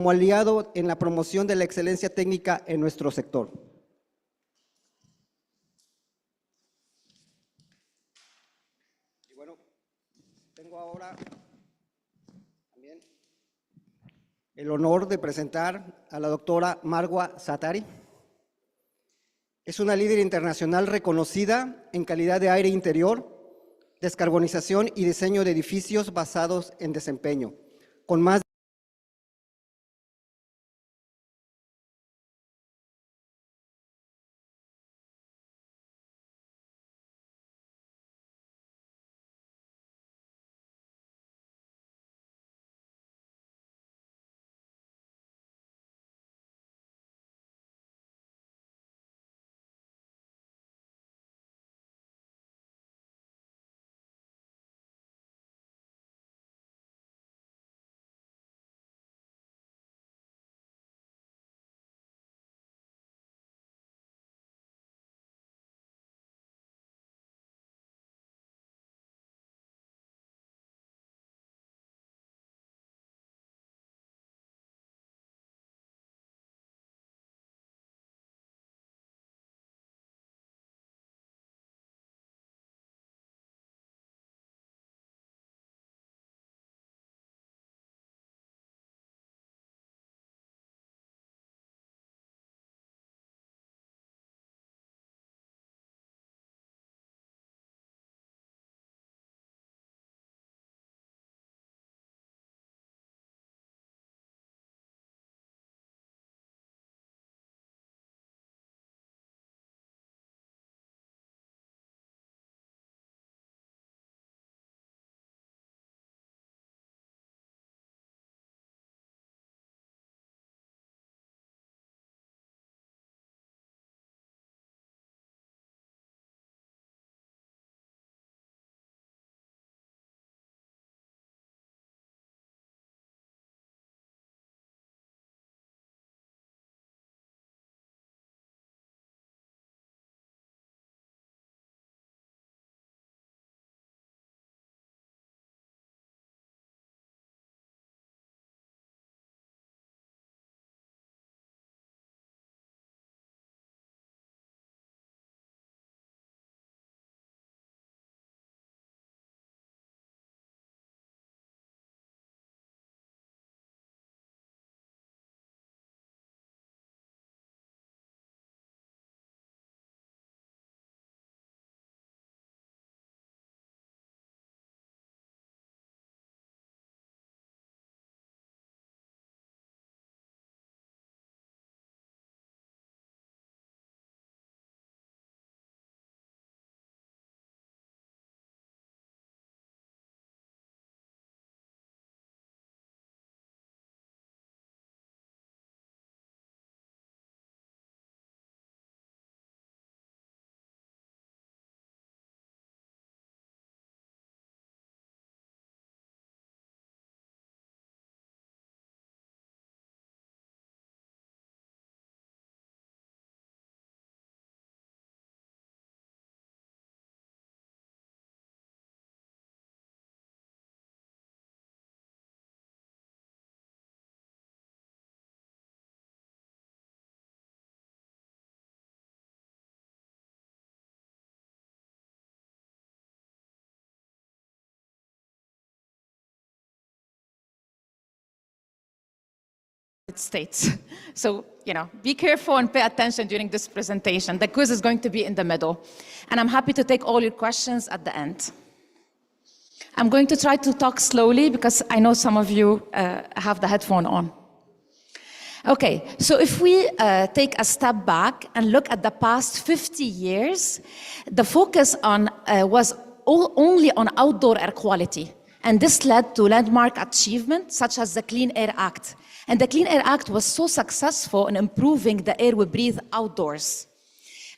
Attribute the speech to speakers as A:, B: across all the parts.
A: como aliado en la promoción de la excelencia técnica en nuestro sector. Y bueno, tengo ahora también el honor de presentar a la doctora Marwa Satari. Es una líder internacional reconocida en calidad de aire interior, descarbonización y diseño de edificios basados en desempeño, con más
B: States. So, be careful and pay attention during this presentation. The quiz is going to be in the middle. And I'm happy to take all your questions at the end. I'm going to try to talk slowly because I know some of you have the headphone on. Okay, so if we take a step back and look at the past 50 years, the focus was only on outdoor air quality. And this led to landmark achievements such as the Clean Air Act. And the Clean Air Act was so successful in improving the air we breathe outdoors.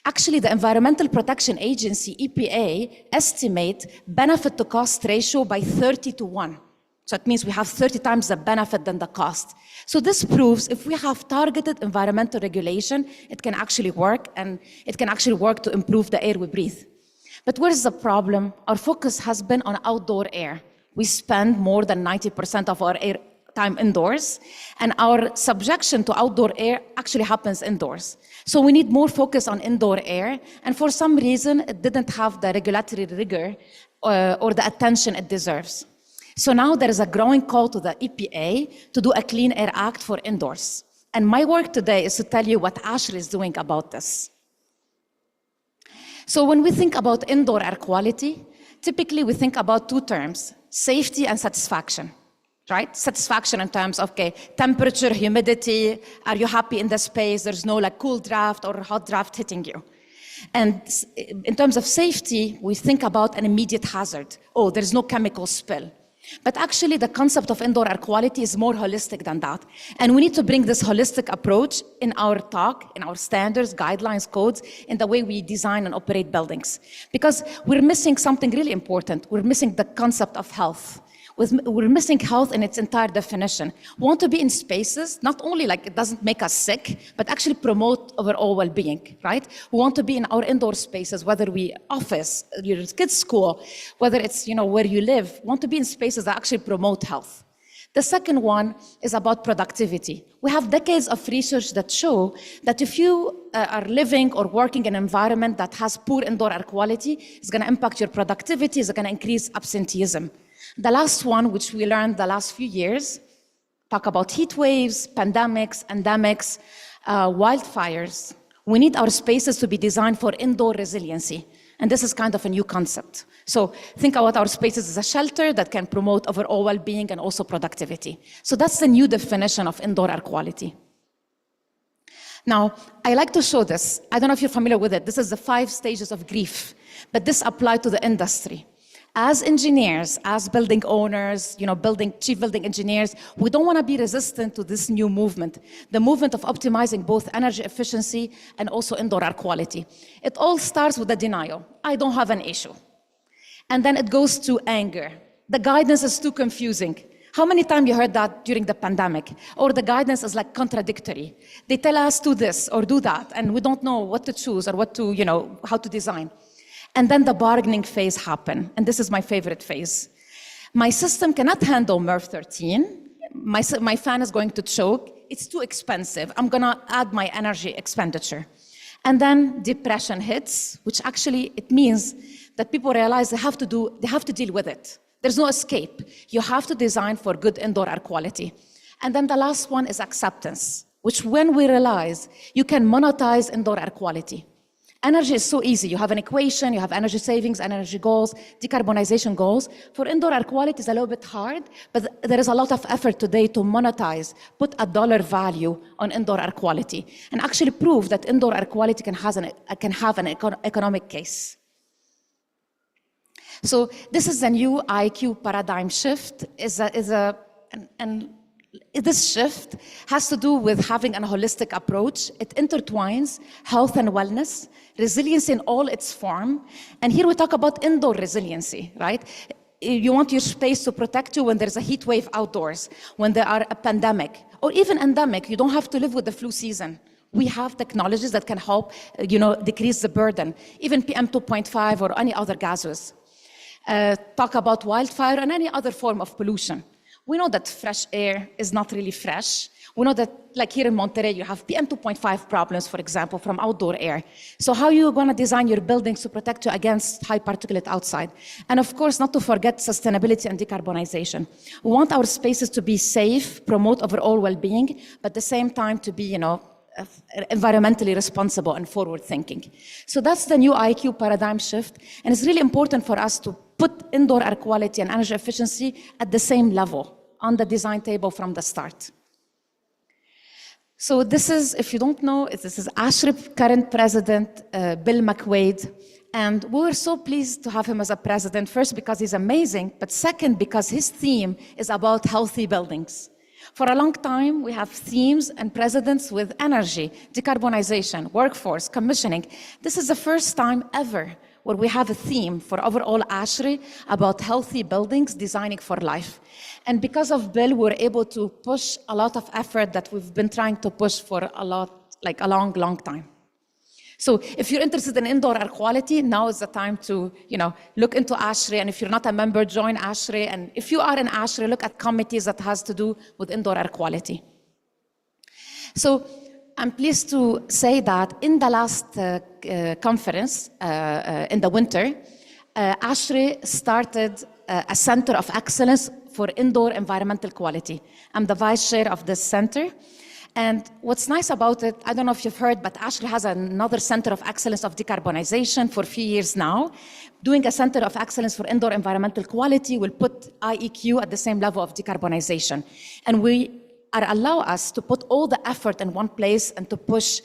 B: Actually, the Environmental Protection Agency, EPA, estimate benefit to cost ratio by 30-1. So it means we have 30 times the benefit than the cost. So this proves if we have targeted environmental regulation, it can actually work, and it can actually work to improve the air we breathe. But where's the problem? Our focus has been on outdoor air. We spend more than 90% of our air time indoors, and our subjection to outdoor air actually happens indoors. So we need more focus on indoor air, and for some reason, it didn't have the regulatory rigor or the attention it deserves. So now there is a growing call to the EPA to do a Clean Air Act for indoors. And my work today is to tell you what ASHRAE is doing about this. So when we think about indoor air quality, typically we think about two terms, safety and satisfaction. Right? Satisfaction in terms of, okay, temperature, humidity, are you happy in the space? There's no like cool draft or hot draft hitting you. And in terms of safety, we think about an immediate hazard. Oh, there's no chemical spill. But actually, the concept of indoor air quality is more holistic than that. And we need to bring this holistic approach in our talk, in our standards, guidelines, codes, in the way we design and operate buildings. Because we're missing something really important. We're missing the concept of health. We're missing health in its entire definition. We want to be in spaces, not only like it doesn't make us sick, but actually promote overall well-being, right? We want to be in our indoor spaces, whether we office, your kids' school, whether it's where you live. We want to be in spaces that actually promote health. The second one is about productivity. We have decades of research that show that if you are living or working in an environment that has poor indoor air quality, it's going to impact your productivity, it's going to increase absenteeism. The last one, which we learned the last few years, talk about heat waves, pandemics, endemics, wildfires. We need our spaces to be designed for indoor resiliency. And this is kind of a new concept. So think about our spaces as a shelter that can promote overall well-being and also productivity. So that's the new definition of indoor air quality. Now, I like to show this. I don't know if you're familiar with it. This is the 5 stages of grief, but this applies to the industry. As engineers, as building owners, chief building engineers, we don't want to be resistant to this new movement, the movement of optimizing both energy efficiency and also indoor air quality. It all starts with the denial. I don't have an issue. And then it goes to anger. The guidance is too confusing. How many times you heard that during the pandemic? Or the guidance is like contradictory. They tell us do this or do that, and we don't know what to choose or how to design. And then the bargaining phase happened, and this is my favorite phase. My system cannot handle MERV 13. My fan is going to choke. It's too expensive. I'm going to add my energy expenditure. And then depression hits, which actually it means that people realize they have to deal with it. There's no escape. You have to design for good indoor air quality. And then the last one is acceptance, which when we realize you can monetize indoor air quality. Energy is so easy. You have an equation, you have energy savings, energy goals, decarbonization goals. For indoor air quality, it's a little bit hard, but there is a lot of effort today to monetize, put a dollar value on indoor air quality, and actually prove that indoor air quality can have an economic case. So this is a new IQ paradigm shift. This shift has to do with having a holistic approach. It intertwines health and wellness, resilience in all its form. And here we talk about indoor resiliency, right? You want your space to protect you when there's a heat wave outdoors, when there are a pandemic, or even endemic. You don't have to live with the flu season. We have technologies that can help, decrease the burden, even PM 2.5 or any other gases. Talk about wildfire and any other form of pollution. We know that fresh air is not really fresh. We know that, like here in Monterey, you have PM 2.5 problems, for example, from outdoor air. So how are you going to design your buildings to protect you against high particulate outside? And of course, not to forget sustainability and decarbonization. We want our spaces to be safe, promote overall well-being, but at the same time to be, environmentally responsible and forward-thinking. So that's the new IQ paradigm shift, and it's really important for us to put indoor air quality and energy efficiency at the same level on the design table from the start. So this is, if you don't know, this is ASHRAE current president, Bill McQuaid, and we were so pleased to have him as a president, first because he's amazing, but second because his theme is about healthy buildings. For a long time, we have themes and presidents with energy, decarbonization, workforce, commissioning. This is the first time ever where we have a theme for overall ASHRAE about healthy buildings designing for life. And because of Bill, we're able to push a lot of effort that we've been trying to push for a long, long time. So if you're interested in indoor air quality, now is the time to, look into ASHRAE. And if you're not a member, join ASHRAE. And if you are in ASHRAE, look at committees that has to do with indoor air quality. So I'm pleased to say that in the last conference in the winter, ASHRAE started a center of excellence for indoor environmental quality. I'm the vice chair of this center. And what's nice about it, I don't know if you've heard, but ASHRAE has another center of excellence of decarbonization for a few years now. Doing a center of excellence for indoor environmental quality will put IEQ at the same level of decarbonization. And allow us to put all the effort in one place and to push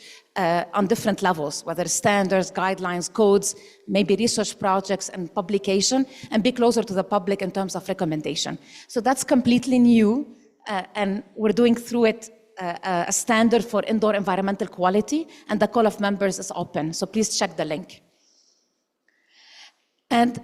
B: on different levels, whether standards, guidelines, codes, maybe research projects and publication, and be closer to the public in terms of recommendation. So that's completely new, and we're doing through it a standard for indoor environmental quality, and the call of members is open, so please check the link. And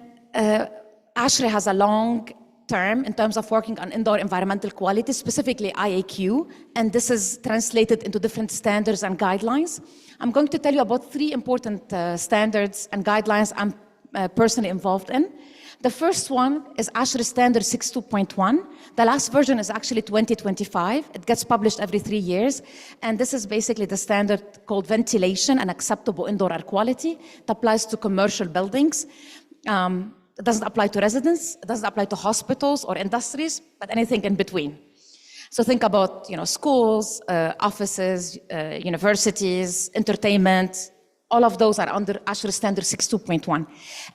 B: ASHRAE has a long term in terms of working on indoor environmental quality, specifically IAQ, and this is translated into different standards and guidelines. I'm going to tell you about 3 important standards and guidelines I'm personally involved in. The first one is ASHRAE Standard 62.1. The last version is actually 2025. It gets published every 3 years. And this is basically the standard called ventilation and acceptable indoor air quality. It applies to commercial buildings. It doesn't apply to residents. It doesn't apply to hospitals or industries, but anything in between. So think about, schools, offices, universities, entertainment. All of those are under ASHRAE Standard 62.1.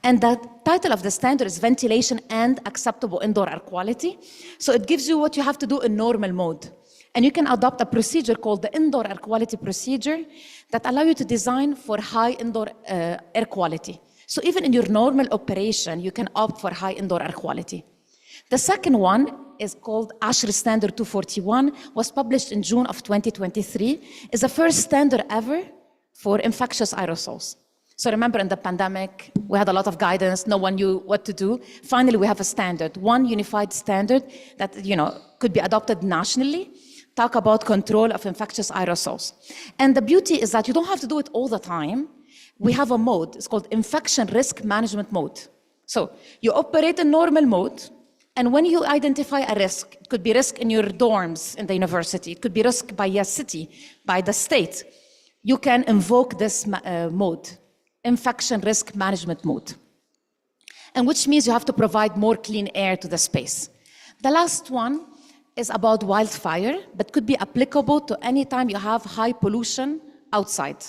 B: And the title of the standard is Ventilation and Acceptable Indoor Air Quality. So it gives you what you have to do in normal mode. And you can adopt a procedure called the Indoor Air Quality Procedure that allow you to design for high indoor air quality. So even in your normal operation, you can opt for high indoor air quality. The second one is called ASHRAE Standard 241, was published in June of 2023. It's the first standard ever for infectious aerosols. So remember in the pandemic, we had a lot of guidance, no one knew what to do. Finally, we have a standard, one unified standard that could be adopted nationally, talk about control of infectious aerosols. And the beauty is that you don't have to do it all the time. We have a mode, it's called infection risk management mode. So you operate in normal mode, and when you identify a risk, it could be risk in your dorms in the university, it could be risk by a city, by the state, you can invoke this mode, infection risk management mode. And which means you have to provide more clean air to the space. The last one is about wildfire, but could be applicable to any time you have high pollution outside.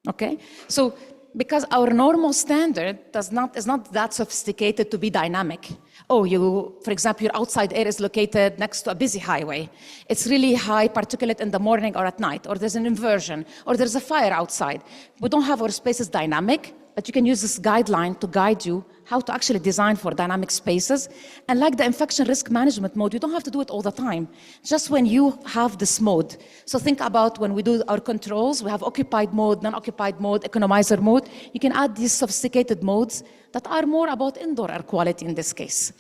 B: Okay? So because our normal standard is not that sophisticated to be dynamic. For example, your outside air is located next to a busy highway. It's really high particulate in the morning or at night, or there's an inversion, or there's a fire outside. We don't have our spaces dynamic, but you can use this guideline to guide you how to actually design for dynamic spaces. And like the infection risk management mode, you don't have to do it all the time, just when you have this mode. So think about when we do our controls, we have occupied mode, non-occupied mode, economizer mode. You can add these sophisticated modes that are more about indoor air quality in this case.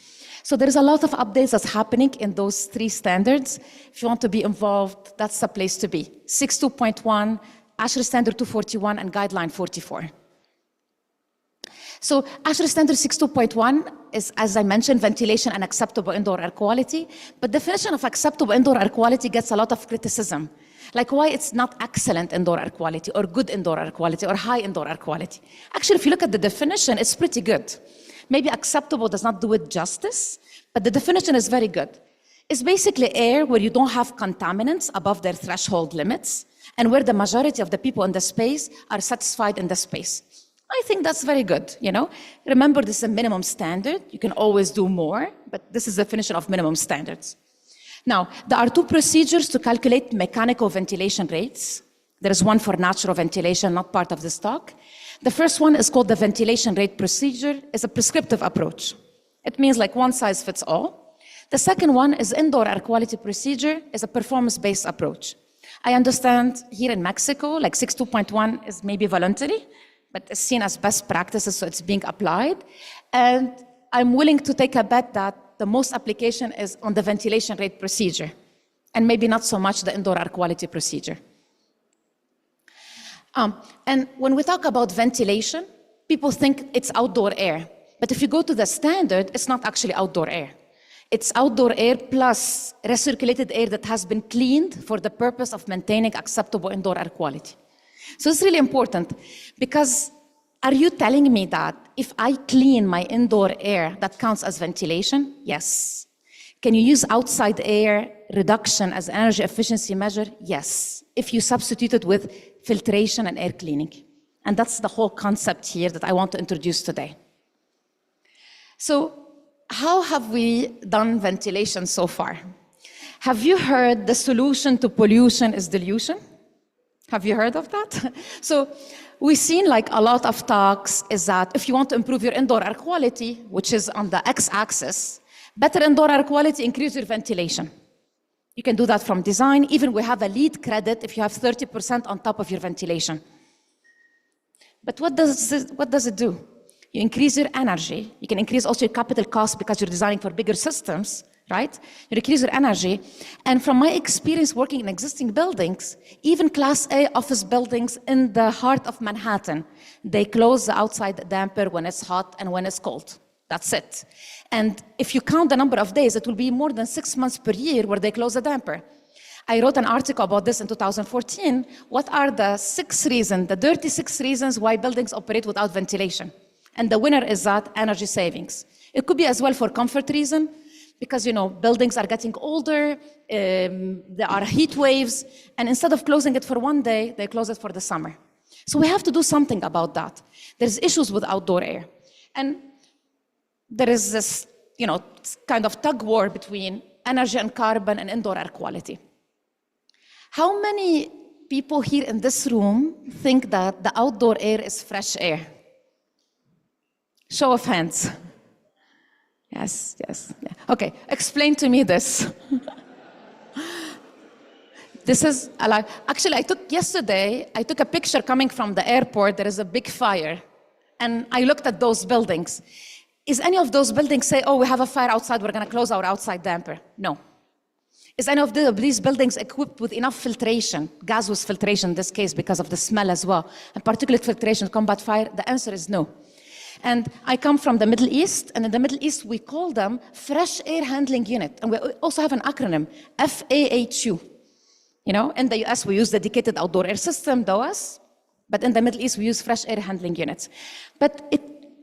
B: So there's a lot of updates that's happening in those 3 standards. If you want to be involved, that's the place to be. 62.1, ASHRAE Standard 241, and Guideline 44. So ASHRAE Standard 62.1 is, as I mentioned, ventilation and acceptable indoor air quality. But definition of acceptable indoor air quality gets a lot of criticism. Like why it's not excellent indoor air quality, or good indoor air quality, or high indoor air quality. Actually, if you look at the definition, it's pretty good. Maybe acceptable does not do it justice, but the definition is very good. It's basically air where you don't have contaminants above their threshold limits, and where the majority of the people in the space are satisfied in the space. I think that's very good, Remember, this is a minimum standard. You can always do more, but this is the definition of minimum standards. Now, there are 2 procedures to calculate mechanical ventilation rates. There is one for natural ventilation, not part of this talk. The first one is called the ventilation rate procedure. It's a prescriptive approach. It means like one size fits all. The second one is indoor air quality procedure. It's a performance-based approach. I understand here in Mexico, like 62.1 is maybe voluntary, but it's seen as best practices, so it's being applied. And I'm willing to take a bet that the most application is on the ventilation rate procedure, and maybe not so much the indoor air quality procedure. And when we talk about ventilation, people think it's outdoor air. But if you go to the standard, it's not actually outdoor air. It's outdoor air plus recirculated air that has been cleaned for the purpose of maintaining acceptable indoor air quality. So it's really important, because are you telling me that if I clean my indoor air, that counts as ventilation? Yes. Can you use outside air reduction as energy efficiency measure? Yes, if you substitute it with filtration and air cleaning. And that's the whole concept here that I want to introduce today. So how have we done ventilation so far? Have you heard the solution to pollution is dilution? Have you heard of that? So we've seen like a lot of talks is that if you want to improve your indoor air quality, which is on the x-axis, better indoor air quality, increase your ventilation. You can do that from design. Even we have a LEED credit if you have 30% on top of your ventilation. But what does it do? You increase your energy. You can increase also your capital cost because you're designing for bigger systems, right? You increase your energy. And from my experience working in existing buildings, even Class A office buildings in the heart of Manhattan, they close the outside damper when it's hot and when it's cold. That's it. And if you count the number of days, it will be more than 6 months per year where they close the damper. I wrote an article about this in 2014. What are the 6 reasons, the dirty 6 reasons why buildings operate without ventilation? And the winner is that energy savings. It could be as well for comfort reason, because buildings are getting older, there are heat waves, and instead of closing it for 1 day, they close it for the summer. So we have to do something about that. There's issues with outdoor air. And there is this, kind of tug war between energy and carbon and indoor air quality. How many people here in this room think that the outdoor air is fresh air? Show of hands. Yes. Yeah. Okay, explain to me this. This is, actually, I took a picture coming from the airport. There is a big fire. And I looked at those buildings. Is any of those buildings say, oh, we have a fire outside, we're going to close our outside damper? No. Is any of these buildings equipped with enough filtration, gaseous filtration in this case because of the smell as well, and particulate filtration to combat fire? The answer is no. And I come from the Middle East, and in the Middle East, we call them Fresh Air Handling Unit. And we also have an acronym, FAHU. In the US, we use Dedicated Outdoor Air System, DOAS, but in the Middle East, we use Fresh Air Handling Units. But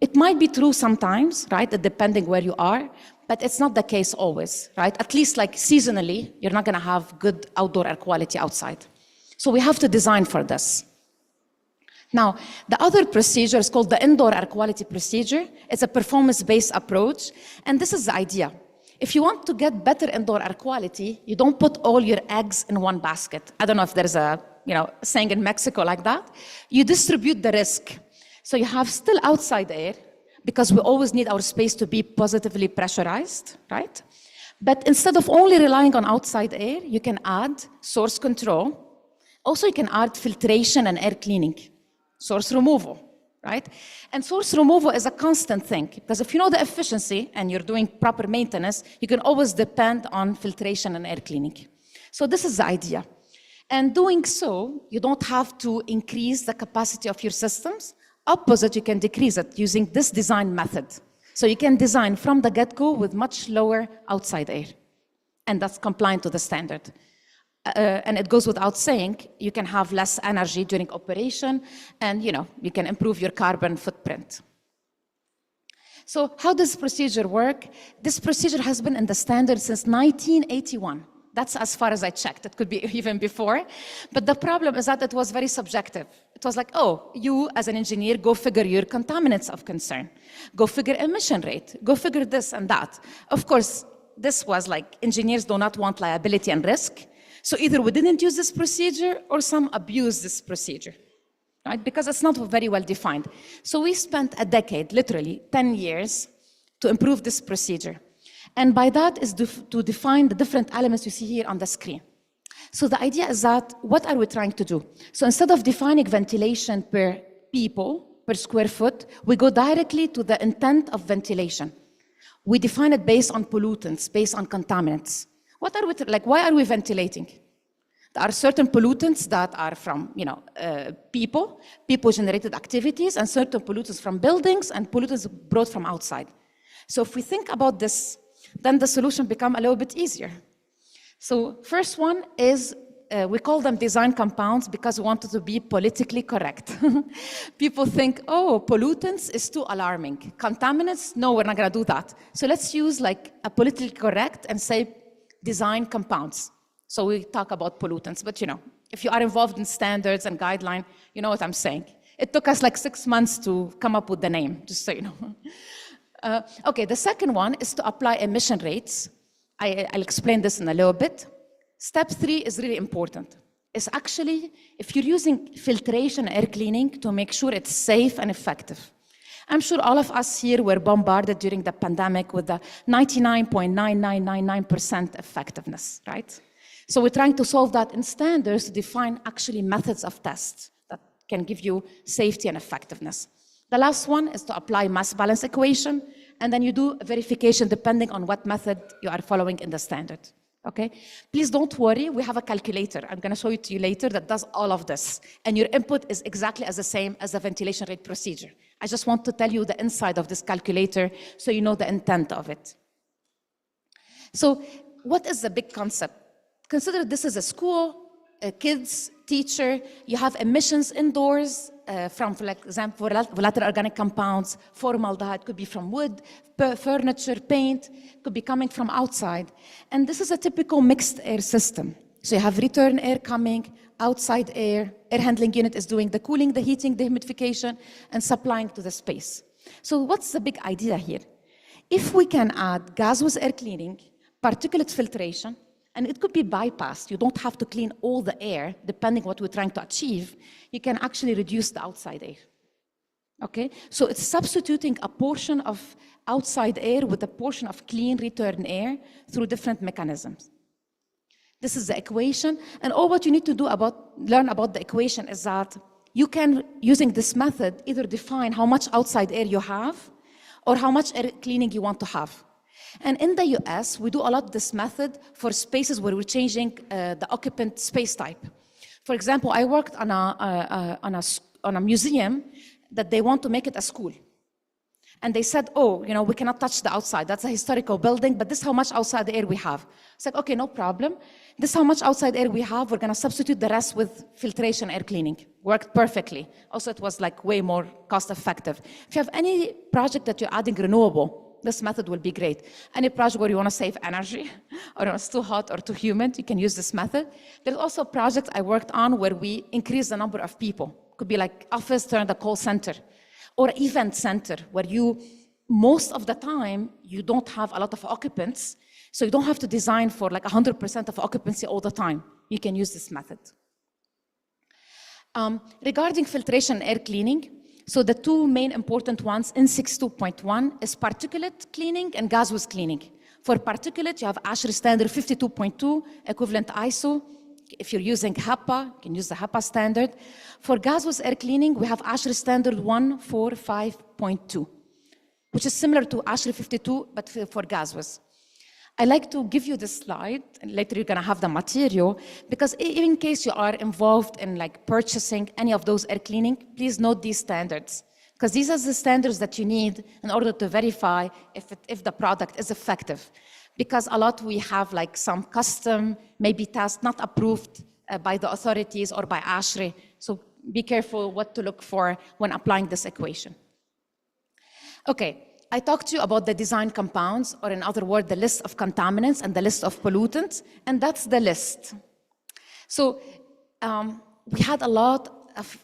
B: it might be true sometimes, right, depending where you are, but it's not the case always, right? At least like seasonally, you're not going to have good outdoor air quality outside. So we have to design for this. Now, the other procedure is called the indoor air quality procedure. It's a performance-based approach, and this is the idea. If you want to get better indoor air quality, you don't put all your eggs in one basket. I don't know if there's a saying in Mexico like that. You distribute the risk. So you have still outside air, because we always need our space to be positively pressurized, right? But instead of only relying on outside air, you can add source control. Also, you can add filtration and air cleaning, source removal, right? And source removal is a constant thing, because if you know the efficiency and you're doing proper maintenance, you can always depend on filtration and air cleaning. So this is the idea. And doing so, you don't have to increase the capacity of your systems. Opposite, you can decrease it using this design method. So you can design from the get-go with much lower outside air. And that's compliant to the standard. And it goes without saying, you can have less energy during operation, and you can improve your carbon footprint. So how does this procedure work? This procedure has been in the standard since 1981. That's as far as I checked. It could be even before. But the problem is that it was very subjective. It was like, oh, you as an engineer, go figure your contaminants of concern. Go figure emission rate. Go figure this and that. Of course, this was like, engineers do not want liability and risk. So either we didn't use this procedure or some abuse this procedure, right? Because it's not very well defined. So we spent a decade, literally 10 years, to improve this procedure. And by that is to define the different elements you see here on the screen. So the idea is that, what are we trying to do? So instead of defining ventilation per people, per square foot, we go directly to the intent of ventilation. We define it based on pollutants, based on contaminants. Why are we ventilating? There are certain pollutants that are from people-generated activities, and certain pollutants from buildings, and pollutants brought from outside. So if we think about this, then the solution becomes a little bit easier. So first one is, we call them design compounds because we wanted to be politically correct. People think, oh, pollutants is too alarming. Contaminants, no, we're not going to do that. So let's use like a politically correct and say design compounds. So we talk about pollutants, but if you are involved in standards and guideline, you know what I'm saying. It took us like 6 months to come up with the name, just so you know. Okay, the second one is to apply emission rates. I'll explain this in a little bit. Step 3 is really important. It's actually, if you're using filtration air cleaning to make sure it's safe and effective. I'm sure all of us here were bombarded during the pandemic with the 99.9999% effectiveness, right? So we're trying to solve that in standards to define actually methods of tests that can give you safety and effectiveness. The last one is to apply mass balance equation, and then you do verification depending on what method you are following in the standard, okay? Please don't worry, we have a calculator. I'm gonna show it to you later that does all of this, and your input is exactly as the same as the ventilation rate procedure. I just want to tell you the inside of this calculator so you know the intent of it. So what is the big concept? Consider this is a school, kids, teacher, you have emissions indoors from, for example, volatile organic compounds, formaldehyde, could be from wood, furniture, paint, could be coming from outside. And this is a typical mixed air system. So you have return air coming, outside air handling unit is doing the cooling, the heating, the humidification, and supplying to the space. So what's the big idea here? If we can add gaseous air cleaning, particulate filtration, and it could be bypassed. You don't have to clean all the air, depending what we're trying to achieve. You can actually reduce the outside air, okay? So it's substituting a portion of outside air with a portion of clean return air through different mechanisms. This is the equation, and all what you need to do learn about the equation is that you can, using this method, either define how much outside air you have or how much air cleaning you want to have. And in the US, we do a lot of this method for spaces where we're changing the occupant space type. For example, I worked on a museum that they want to make it a school. And they said, oh, we cannot touch the outside. That's a historical building, but this is how much outside air we have. It's like, okay, no problem. This is how much outside air we have. We're going to substitute the rest with filtration air cleaning. Worked perfectly. Also, it was like way more cost effective. If you have any project that you're adding renewable, this method will be great. Any project where you want to save energy, or it's too hot or too humid, you can use this method. There's also a project I worked on where we increase the number of people. Could be like office turned a call center, or event center, where most of the time, you don't have a lot of occupants, so you don't have to design for like 100% of occupancy all the time. You can use this method. Regarding filtration air cleaning, so the two main important ones in 6.2.1 is particulate cleaning and gaseous cleaning. For particulate, you have ASHRAE standard 52.2, equivalent ISO. If you're using HEPA, you can use the HEPA standard. For gaseous air cleaning, we have ASHRAE standard 145.2, which is similar to ASHRAE 52, but for gaseous. I like to give you this slide, and later you're gonna have the material, because in case you are involved in like purchasing any of those air cleaning, please note these standards, because these are the standards that you need in order to verify if the product is effective. Because a lot we have like some custom, maybe tests not approved by the authorities or by ASHRAE, so be careful what to look for when applying this equation. Okay. I talked to you about the design compounds, or in other words, the list of contaminants and the list of pollutants, and that's the list. So we had a lot of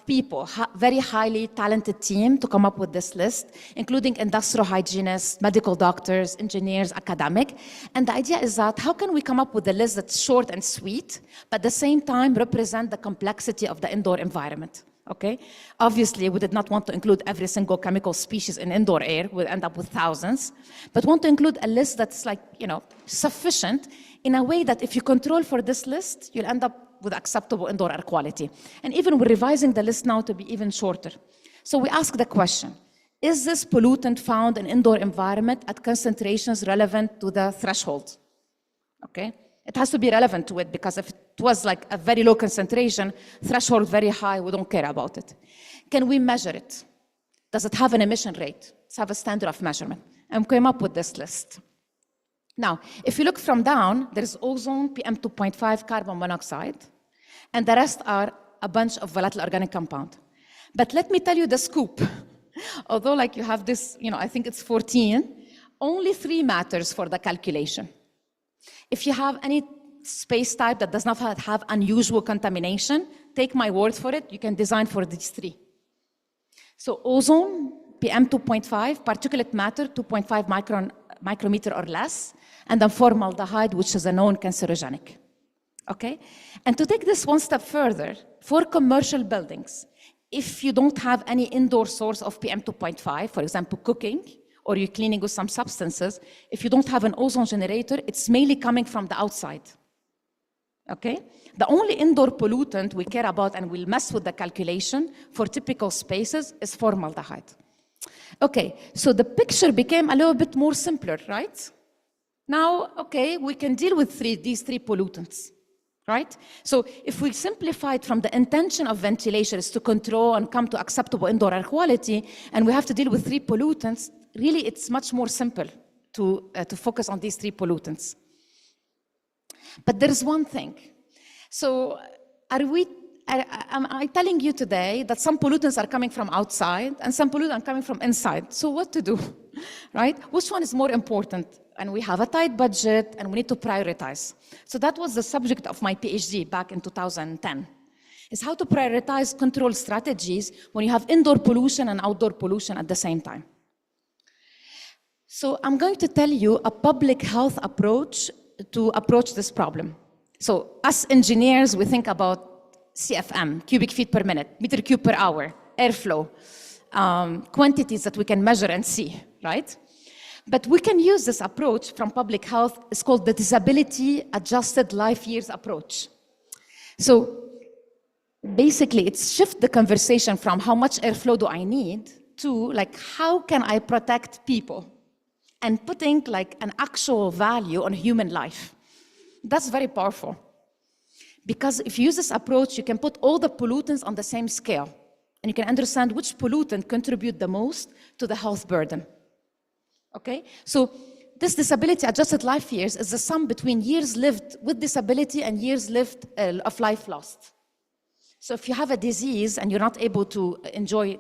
B: people, very highly talented team to come up with this list, including industrial hygienists, medical doctors, engineers, academic. And the idea is that how can we come up with a list that's short and sweet, but at the same time represent the complexity of the indoor environment? Okay. Obviously, we did not want to include every single chemical species in indoor air. We'll end up with thousands. But want to include a list that's like, sufficient in a way that if you control for this list, you'll end up with acceptable indoor air quality. And even we're revising the list now to be even shorter. So we ask the question, is this pollutant found in indoor environment at concentrations relevant to the threshold? Okay. It has to be relevant to it, because if it was like a very low concentration, threshold very high, we don't care about it. Can we measure it? Does it have an emission rate? Let's have a standard of measurement. And we came up with this list. Now, if you look from down, there is ozone, PM2.5, carbon monoxide, and the rest are a bunch of volatile organic compound. But let me tell you the scoop. Although like you have this, I think it's 14, only 3 matters for the calculation. If you have any space type that does not have unusual contamination, take my word for it, you can design for these 3. So ozone, PM2.5, particulate matter, 2.5 micrometer or less, and then formaldehyde, which is a known cancerogenic. Okay? And to take this one step further, for commercial buildings, if you don't have any indoor source of PM2.5, for example, cooking, or you're cleaning with some substances, if you don't have an ozone generator, it's mainly coming from the outside. Okay? The only indoor pollutant we care about and will mess with the calculation for typical spaces is formaldehyde. Okay, so the picture became a little bit more simpler, right? Now, okay, we can deal with these 3 pollutants, right? So if we simplify it from the intention of ventilation is to control and come to acceptable indoor air quality, and we have to deal with 3 pollutants, really it's much more simple to focus on these 3 pollutants. But there is one thing. So am I telling you today that some pollutants are coming from outside and some pollutants are coming from inside? So what to do, right? Which one is more important? And we have a tight budget and we need to prioritize. So that was the subject of my PhD back in 2010, is how to prioritize control strategies when you have indoor pollution and outdoor pollution at the same time. So I'm going to tell you a public health approach to approach this problem. So us engineers, we think about CFM, cubic feet per minute, meter cube per hour, airflow, quantities that we can measure and see, right? But we can use this approach from public health. It's called the disability adjusted life years approach. So basically, it's shift the conversation from how much airflow do I need to like how can I protect people, and putting like an actual value on human life. That's very powerful. Because if you use this approach, you can put all the pollutants on the same scale, and you can understand which pollutant contribute the most to the health burden. Okay? So this disability adjusted life years is the sum between years lived with disability and years lived of life lost. So if you have a disease and you're not able to enjoy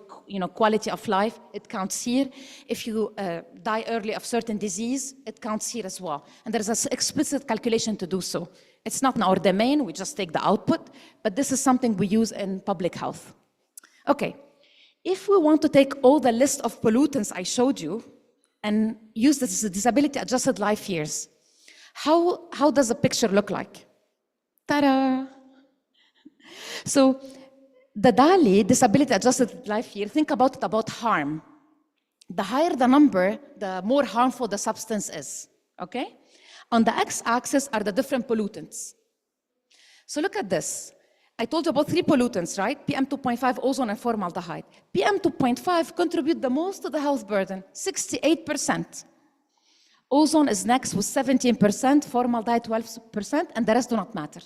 B: quality of life, it counts here. If you die early of certain disease, it counts here as well. And there's an explicit calculation to do so. It's not in our domain, we just take the output, but this is something we use in public health. Okay, if we want to take all the list of pollutants I showed you and use this as a disability adjusted life years, how does the picture look like? Ta-da! So the DALI, disability adjusted life year, think about it about harm. The higher the number, the more harmful the substance is, okay? On the x-axis are the different pollutants. So look at this. I told you about 3 pollutants, right? PM2.5, ozone, and formaldehyde. PM2.5 contribute the most to the health burden, 68%. Ozone is next with 17%, formaldehyde 12%, and the rest do not matter.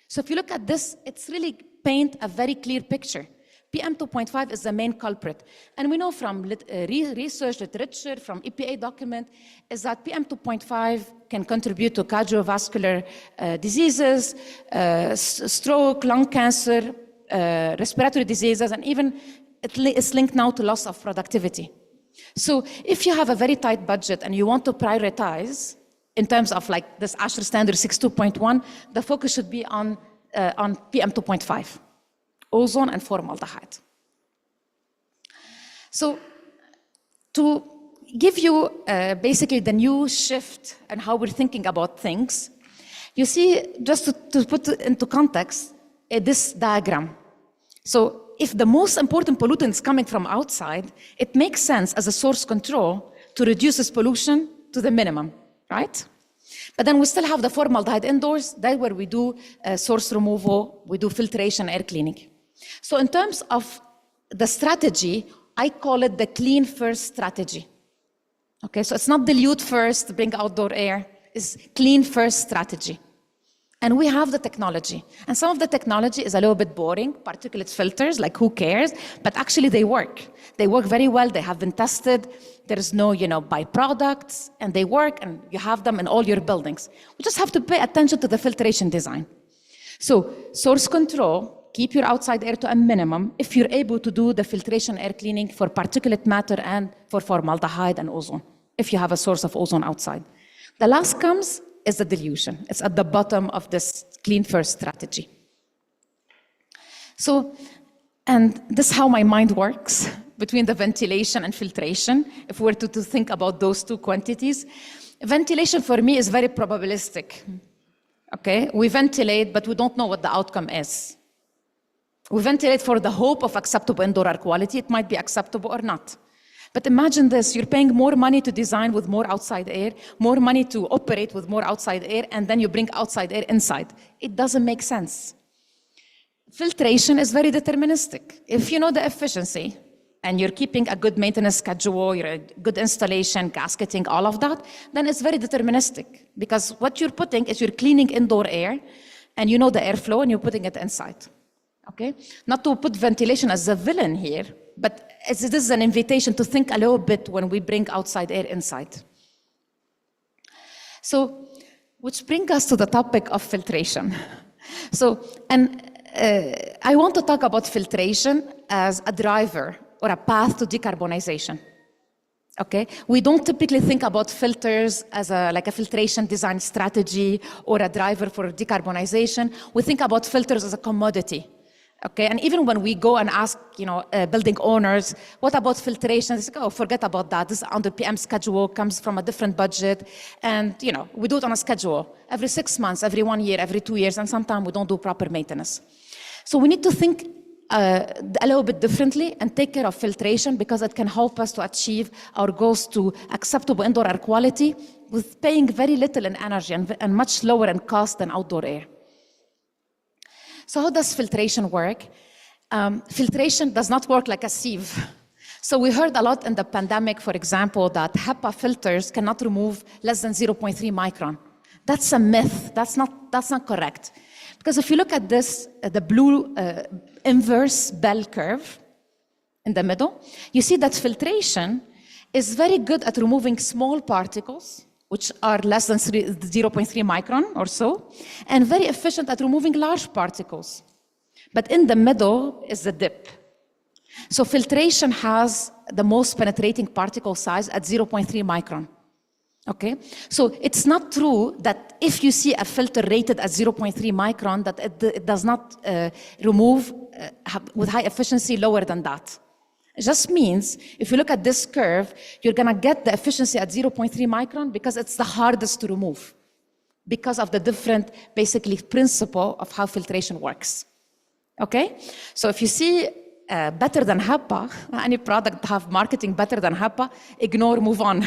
B: So if you look at this, it's really paint a very clear picture. PM2.5 is the main culprit. And we know from research literature, from EPA document, is that PM2.5 can contribute to cardiovascular diseases, stroke, lung cancer, respiratory diseases, and even it's linked now to loss of productivity. So if you have a very tight budget and you want to prioritize, in terms of like this ASHRAE standard 62.1, the focus should be on PM2.5, ozone and formaldehyde. So to give you basically the new shift and how we're thinking about things, you see, just to put it into context, this diagram. So if the most important pollutant is coming from outside, it makes sense as a source control to reduce this pollution to the minimum, right? But then we still have the formaldehyde indoors. That's where we do source removal, we do filtration, air cleaning. So in terms of the strategy, I call it the clean first strategy. Okay, so it's not dilute first, bring outdoor air, it's clean first strategy. And we have the technology. And some of the technology is a little bit boring, particulate filters, like who cares? But actually they work. They work very well, they have been tested. There is no, byproducts, and they work, and you have them in all your buildings. We just have to pay attention to the filtration design. So source control, keep your outside air to a minimum if you're able to do the filtration air cleaning for particulate matter and for formaldehyde and ozone, if you have a source of ozone outside. The last comes is the dilution. It's at the bottom of this clean first strategy. So, and this is how my mind works between the ventilation and filtration, if we were to think about those two quantities. Ventilation for me is very probabilistic. Okay, we ventilate, but we don't know what the outcome is. We ventilate for the hope of acceptable indoor air quality. It might be acceptable or not. But imagine this, you're paying more money to design with more outside air, more money to operate with more outside air, and then you bring outside air inside. It doesn't make sense. Filtration is very deterministic. If you know the efficiency, and you're keeping a good maintenance schedule, you're a good installation, gasketing, all of that, then it's very deterministic. Because what you're putting is you're cleaning indoor air, and you know the airflow, and you're putting it inside. Okay? Not to put ventilation as a villain here, but this is an invitation to think a little bit when we bring outside air inside. So, which brings us to the topic of filtration. So, I want to talk about filtration as a driver or a path to decarbonization. Okay? We don't typically think about filters as like a filtration design strategy or a driver for decarbonization. We think about filters as a commodity. Okay, and even when we go and ask, building owners, what about filtration? They say, oh, forget about that. This is under PM schedule, comes from a different budget, and we do it on a schedule every 6 months, every 1 year, every 2 years, and sometimes we don't do proper maintenance. So we need to think a little bit differently and take care of filtration because it can help us to achieve our goals to acceptable indoor air quality with paying very little in energy and much lower in cost than outdoor air. So how does filtration work? Filtration does not work like a sieve. So we heard a lot in the pandemic, for example, that HEPA filters cannot remove less than 0.3 micron. That's a myth. That's not correct. Because if you look at this, the blue inverse bell curve in the middle, you see that filtration is very good at removing small particles, which are less than 0.3 micron or so, and very efficient at removing large particles. But in the middle is the dip. So filtration has the most penetrating particle size at 0.3 micron. Okay? So it's not true that if you see a filter rated at 0.3 micron, that it does not remove with high efficiency lower than that. It just means, if you look at this curve, you're going to get the efficiency at 0.3 micron because it's the hardest to remove because of the different, basically, principle of how filtration works. Okay? So if you see better than HEPA, any product have marketing better than HEPA, ignore, move on.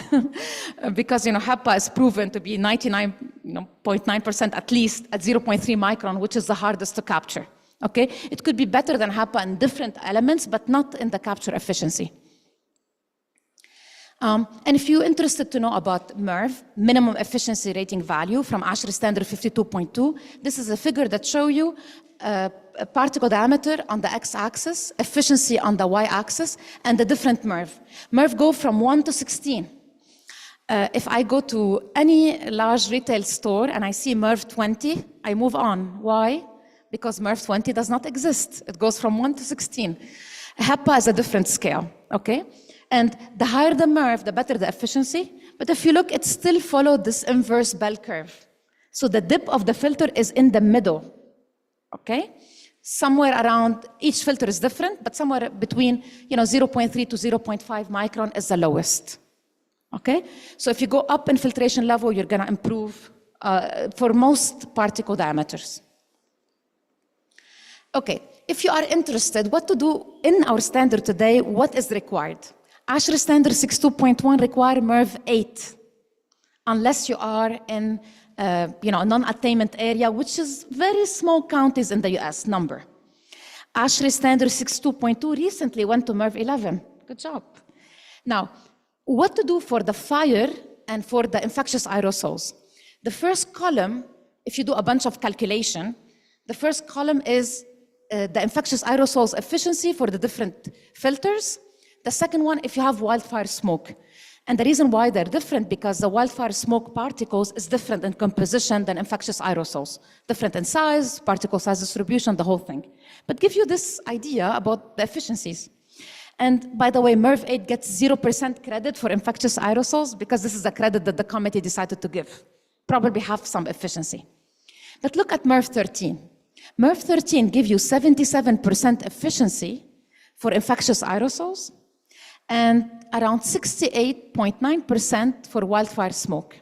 B: Because, HEPA is proven to be 99.9% at least at 0.3 micron, which is the hardest to capture. Okay, it could be better than HEPA in different elements, but not in the capture efficiency. And if you're interested to know about MERV, minimum efficiency rating value from ASHRAE standard 52.2, this is a figure that shows you particle diameter on the x-axis, efficiency on the y-axis, and the different MERV. MERV go from 1 to 16. If I go to any large retail store and I see MERV 20, I move on. Why? Because MERV 20 does not exist. It goes from 1 to 16. HEPA is a different scale, okay? And the higher the MERV, the better the efficiency. But if you look, it still follows this inverse bell curve. So the dip of the filter is in the middle, okay? Somewhere around, each filter is different, but somewhere between 0.3 to 0.5 micron is the lowest, okay? So if you go up in filtration level, you're gonna improve for most particle diameters. Okay, if you are interested what to do in our standard today, what is required? ASHRAE standard 62.1 require MERV 8, unless you are in a non-attainment area, which is very small counties in the US number. ASHRAE standard 62.2 recently went to MERV 11. Good job. Now, what to do for the fire and for the infectious aerosols? The first column if you do a bunch of calculation, the first column is the infectious aerosols efficiency for the different filters. The second one, if you have wildfire smoke. And the reason why they're different, because the wildfire smoke particles is different in composition than infectious aerosols. Different in size, particle size distribution, the whole thing. But give you this idea about the efficiencies. And by the way, MERV 8 gets 0% credit for infectious aerosols because this is a credit that the committee decided to give. Probably have some efficiency. But look at MERV 13. MERV 13 gives you 77% efficiency for infectious aerosols and around 68.9% for wildfire smoke.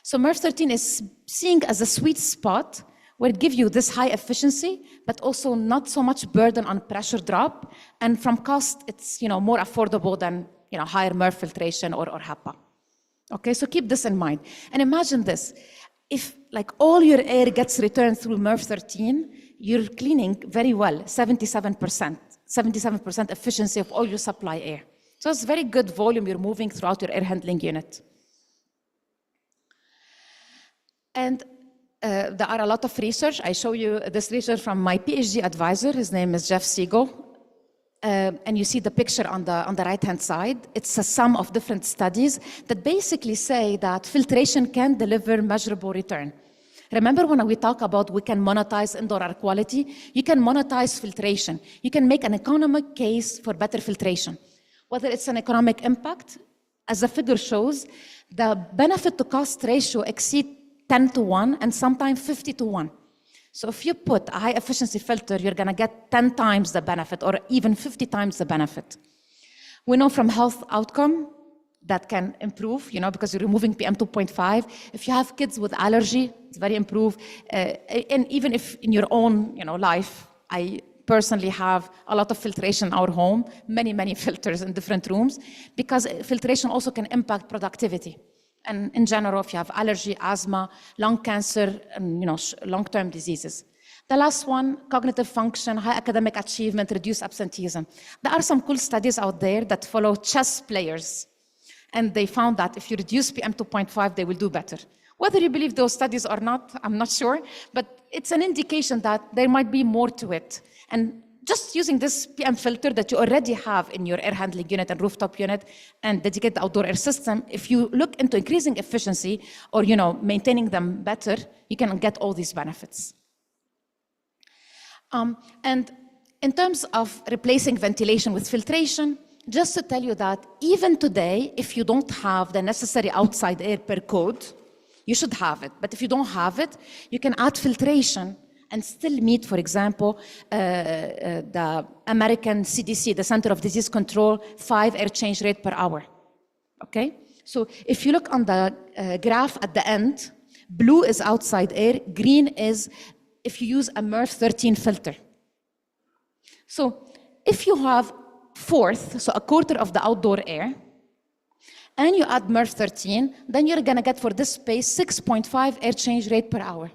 B: So MERV 13 is seen as a sweet spot where it gives you this high efficiency, but also not so much burden on pressure drop. And from cost, it's more affordable than higher MERV filtration or HEPA. Okay, so keep this in mind. And imagine this. If all your air gets returned through MERV 13, you're cleaning very well, 77% efficiency of all your supply air. So it's very good volume you're moving throughout your air handling unit. And there are a lot of research. I show you this research from my PhD advisor. His name is Jeff Siegel. And you see the picture on the right-hand side. It's a sum of different studies that basically say that filtration can deliver measurable return. Remember when we talk about we can monetize indoor air quality? You can monetize filtration. You can make an economic case for better filtration. Whether it's an economic impact, as the figure shows, the benefit to cost ratio exceeds 10-to-1 and sometimes 50-to-1. So if you put a high efficiency filter, you're going to get 10 times the benefit or even 50 times the benefit. We know from health outcome that can improve, because you're removing PM 2.5. If you have kids with allergy, it's very improved. And even if in your own life, I personally have a lot of filtration in our home, many filters in different rooms, because filtration also can impact productivity. And in general, if you have allergy, asthma, lung cancer, and long-term diseases. The last one, cognitive function, high academic achievement, reduced absenteeism. There are some cool studies out there that follow chess players. And they found that if you reduce PM 2.5, they will do better. Whether you believe those studies or not, I'm not sure, but it's an indication that there might be more to it. And just using this PM filter that you already have in your air handling unit and rooftop unit and dedicated outdoor air system, if you look into increasing efficiency or maintaining them better, you can get all these benefits. And in terms of replacing ventilation with filtration, just to tell you that even today, if you don't have the necessary outside air per code, you should have it. But if you don't have it, you can add filtration and still meet, for example, the American CDC, the Center of Disease Control, 5 air change rate per hour. Okay? So if you look on the graph at the end, blue is outside air, green is if you use a MERV 13 filter. So if you have fourth, so a quarter of the outdoor air, and you add MERV 13, then you're gonna get for this space 6.5 air change rate per hour.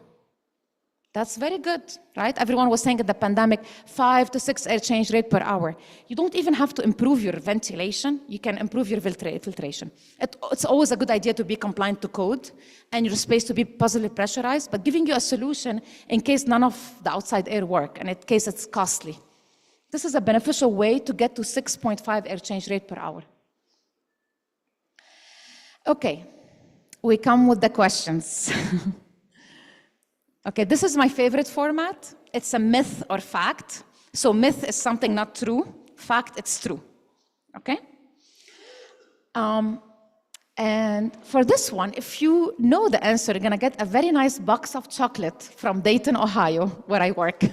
B: That's very good, right? Everyone was saying in the pandemic, 5 to 6 air change rate per hour. You don't even have to improve your ventilation. You can improve your filtration. It's always a good idea to be compliant to code and your space to be positively pressurized, but giving you a solution in case none of the outside air work and in case it's costly. This is a beneficial way to get to 6.5 air change rate per hour. Okay, we come with the questions. Okay, this is my favorite format. It's a myth or fact. So myth is something not true. Fact, it's true. Okay? And for this one, if you know the answer, you're gonna get a very nice box of chocolate from Dayton, Ohio, where I work.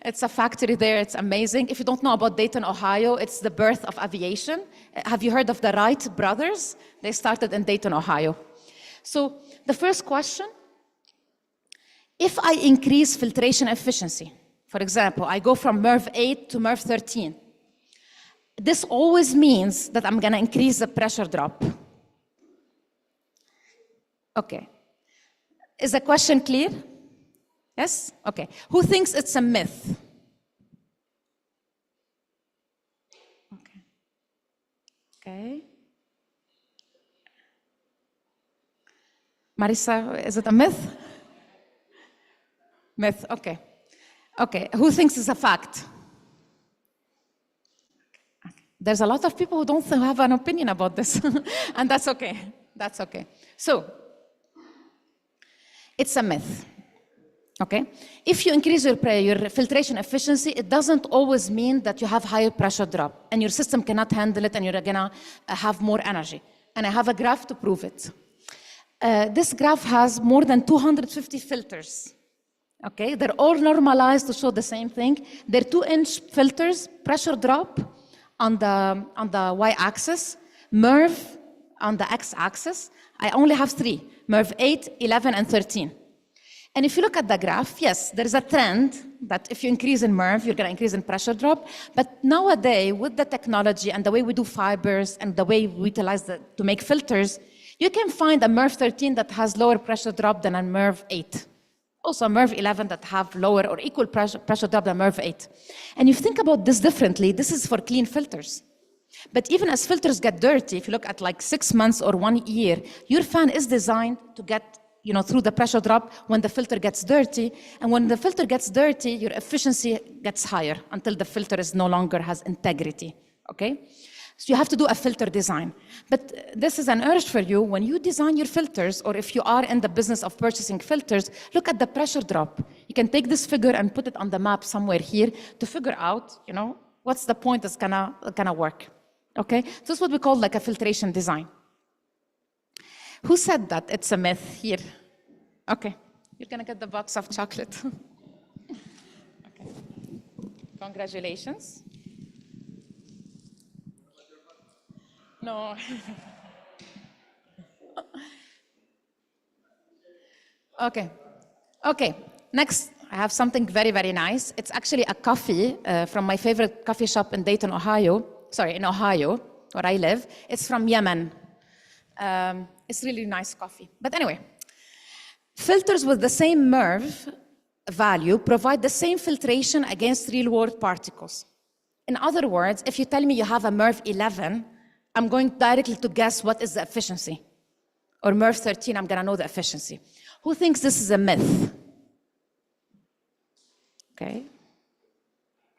B: It's a factory there, it's amazing. If you don't know about Dayton, Ohio, it's the birth of aviation. Have you heard of the Wright brothers? They started in Dayton, Ohio. So the first question, if I increase filtration efficiency, for example, I go from MERV 8 to MERV 13, this always means that I'm gonna increase the pressure drop. Okay. Is the question clear? Yes? Okay. Who thinks it's a myth? Okay. Okay. Marisa, is it a myth? Myth, okay. Okay, who thinks it's a fact? There's a lot of people who don't have an opinion about this, and that's okay. That's okay. So, it's a myth. Okay? If you increase your filtration efficiency, it doesn't always mean that you have higher pressure drop and your system cannot handle it and you're gonna have more energy. And I have a graph to prove it. This graph has more than 250 filters. Okay? They're all normalized to show the same thing. They're 2-inch filters, pressure drop on the y-axis, MERV on the x-axis. I only have 3, MERV 8, 11, and 13. And if you look at the graph, yes, there is a trend that if you increase in MERV, you're going to increase in pressure drop. But nowadays, with the technology and the way we do fibers and the way we utilize to make filters, you can find a MERV 13 that has lower pressure drop than a MERV 8. Also a MERV 11 that have lower or equal pressure drop than MERV 8. And if you think about this differently, this is for clean filters. But even as filters get dirty, if you look at like 6 months or 1 year, your fan is designed to get through the pressure drop when the filter gets dirty. And when the filter gets dirty, your efficiency gets higher until the filter no longer has integrity, okay? So you have to do a filter design. But this is an urge for you. When you design your filters, or if you are in the business of purchasing filters, look at the pressure drop. You can take this figure and put it on the map somewhere here to figure out, what's the point that's gonna work, okay? So this is what we call like a filtration design. Who said that it's a myth here? Okay, you're gonna get the box of chocolate. Okay. Congratulations. No. Okay, next I have something very, very nice. It's actually a coffee from my favorite coffee shop in Dayton, Ohio. Sorry, in Ohio, where I live. It's from Yemen. It's really nice coffee. But anyway, filters with the same MERV value provide the same filtration against real-world particles. In other words, if you tell me you have a MERV 11, I'm going directly to guess what is the efficiency. Or MERV 13, I'm going to know the efficiency. Who thinks this is a myth? Okay.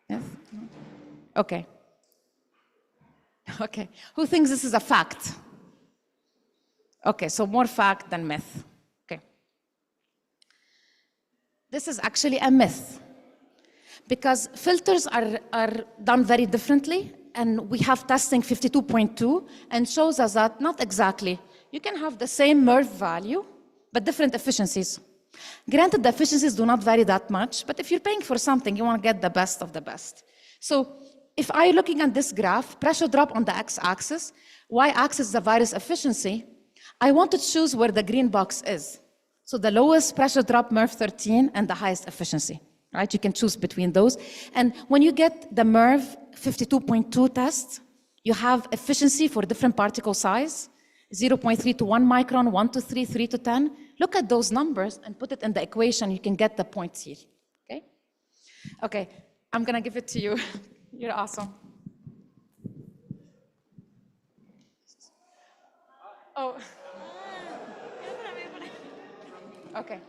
B: Myth? Okay. Okay. Who thinks this is a fact? Okay, so more fact than myth. Okay. This is actually a myth because filters are done very differently, and we have testing 52.2 and shows us that not exactly. You can have the same MERV value, but different efficiencies. Granted, the efficiencies do not vary that much, but if you're paying for something, you want to get the best of the best. So if I'm looking at this graph, pressure drop on the x-axis, y-axis is the virus efficiency, I want to choose where the green box is. So the lowest pressure drop, MERV 13, and the highest efficiency, right? You can choose between those. And when you get the MERV 52.2 test, you have efficiency for different particle size, 0.3 to 1 micron, 1 to 3, 3 to 10. Look at those numbers and put it in the equation. You can get the points here, okay? Okay, I'm gonna give it to you. You're awesome. Oh. Okay.